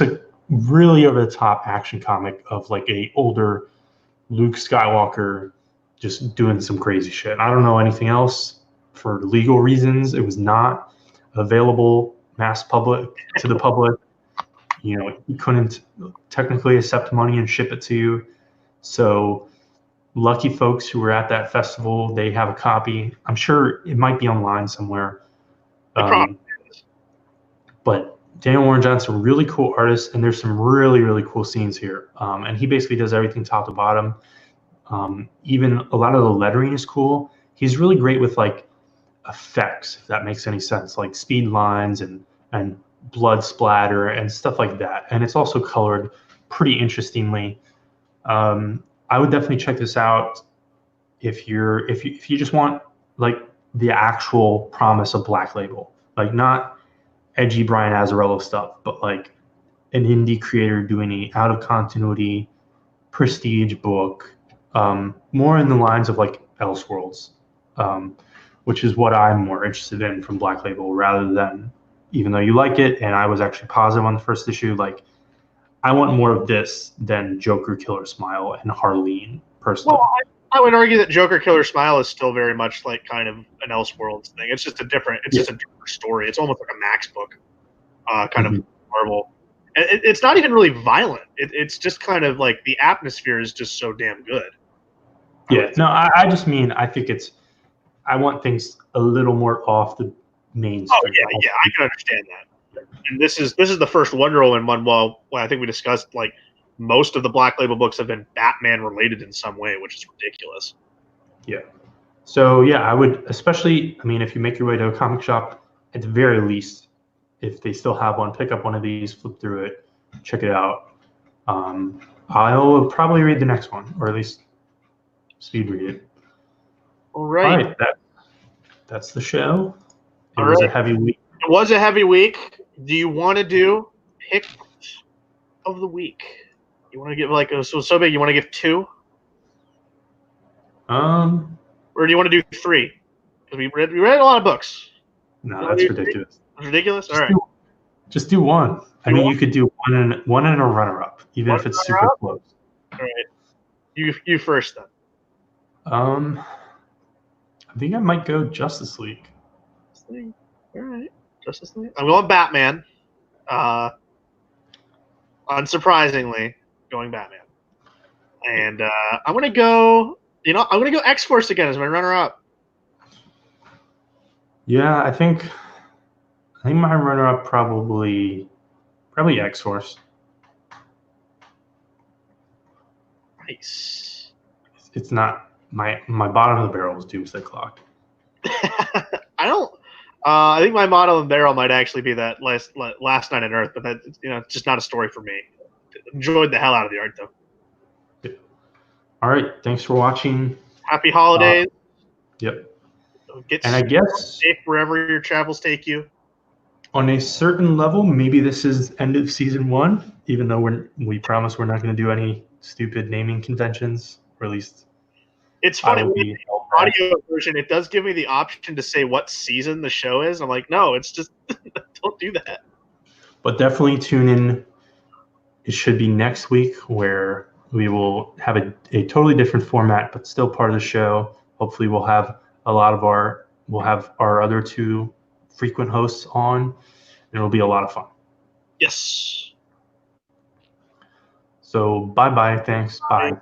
a really over the top action comic of like a older Luke Skywalker just doing some crazy shit. I don't know anything else for legal reasons. It was not available to the public. He couldn't technically accept money and ship it to you. So lucky folks who were at that festival, they have a copy. I'm sure it might be online somewhere. But Daniel Warren Johnson, really cool artist, and there's some really, really cool scenes here. And he basically does everything top to bottom. Even a lot of the lettering is cool. He's really great with like effects, if that makes any sense, like speed lines and blood splatter and stuff like that. And it's also colored pretty interestingly. I would definitely check this out if you just want like the actual promise of Black Label, like not edgy Brian Azzarello stuff, but like an indie creator doing a out of continuity prestige book, more in the lines of like Elseworlds, which is what I'm more interested in from Black Label, rather than, even though you like it and I was actually positive on the first issue, like I want more of this than Joker Killer Smile and Harleen personally. Well, I would argue that Joker Killer Smile is still very much like kind of an Elseworlds thing. It's just a different story. It's almost like a Max book, kind of Marvel. And it's not even really violent. It's just kind of like the atmosphere is just so damn good. I just mean, I think I want things a little more off the main street. Oh yeah, I can understand that. And this is the first Wonder Woman one. Well, I think we discussed like most of the Black Label books have been Batman related in some way, which is ridiculous. Yeah. So yeah, I would especially, if you make your way to a comic shop, at the very least, if they still have one, pick up one of these, flip through it, check it out. I'll probably read the next one, or at least speed read it. All right. That's the show. It was a heavy week. It was a heavy week. Do you want to do pick of the week? You want to give like so big? You want to give 2? Or do you want to do 3? Because we read a lot of books. No, that's ridiculous. That's ridiculous. All right. Just do one. You could do one and a runner-up, even if it's super close. All right. You first then. I think I might go Justice League. All right. Justice League. I'm going Batman. Unsurprisingly, going Batman. And I'm gonna go. I'm gonna go X Force again as my runner-up. Yeah, I think my runner-up probably X Force. Nice. It's not my bottom of the barrel is Doomsday Clock. I don't. I think my bottom of the barrel might actually be that last Night on Earth, but that it's just not a story for me. Enjoyed the hell out of the art though. Yep. All right, thanks for watching. Happy holidays. Yep. Get and I guess safe wherever your travels take you. On a certain level, maybe this is end of season 1, even though we promise we're not going to do any stupid naming conventions, or at least it's funny. With the audio version, it does give me the option to say what season the show is. I'm like, no, it's just don't do that. But definitely tune in. It should be next week where we will have a totally different format, but still part of the show. Hopefully, we'll have our other 2 frequent hosts on, and it'll be a lot of fun. Yes. So bye-bye. Thanks. Bye.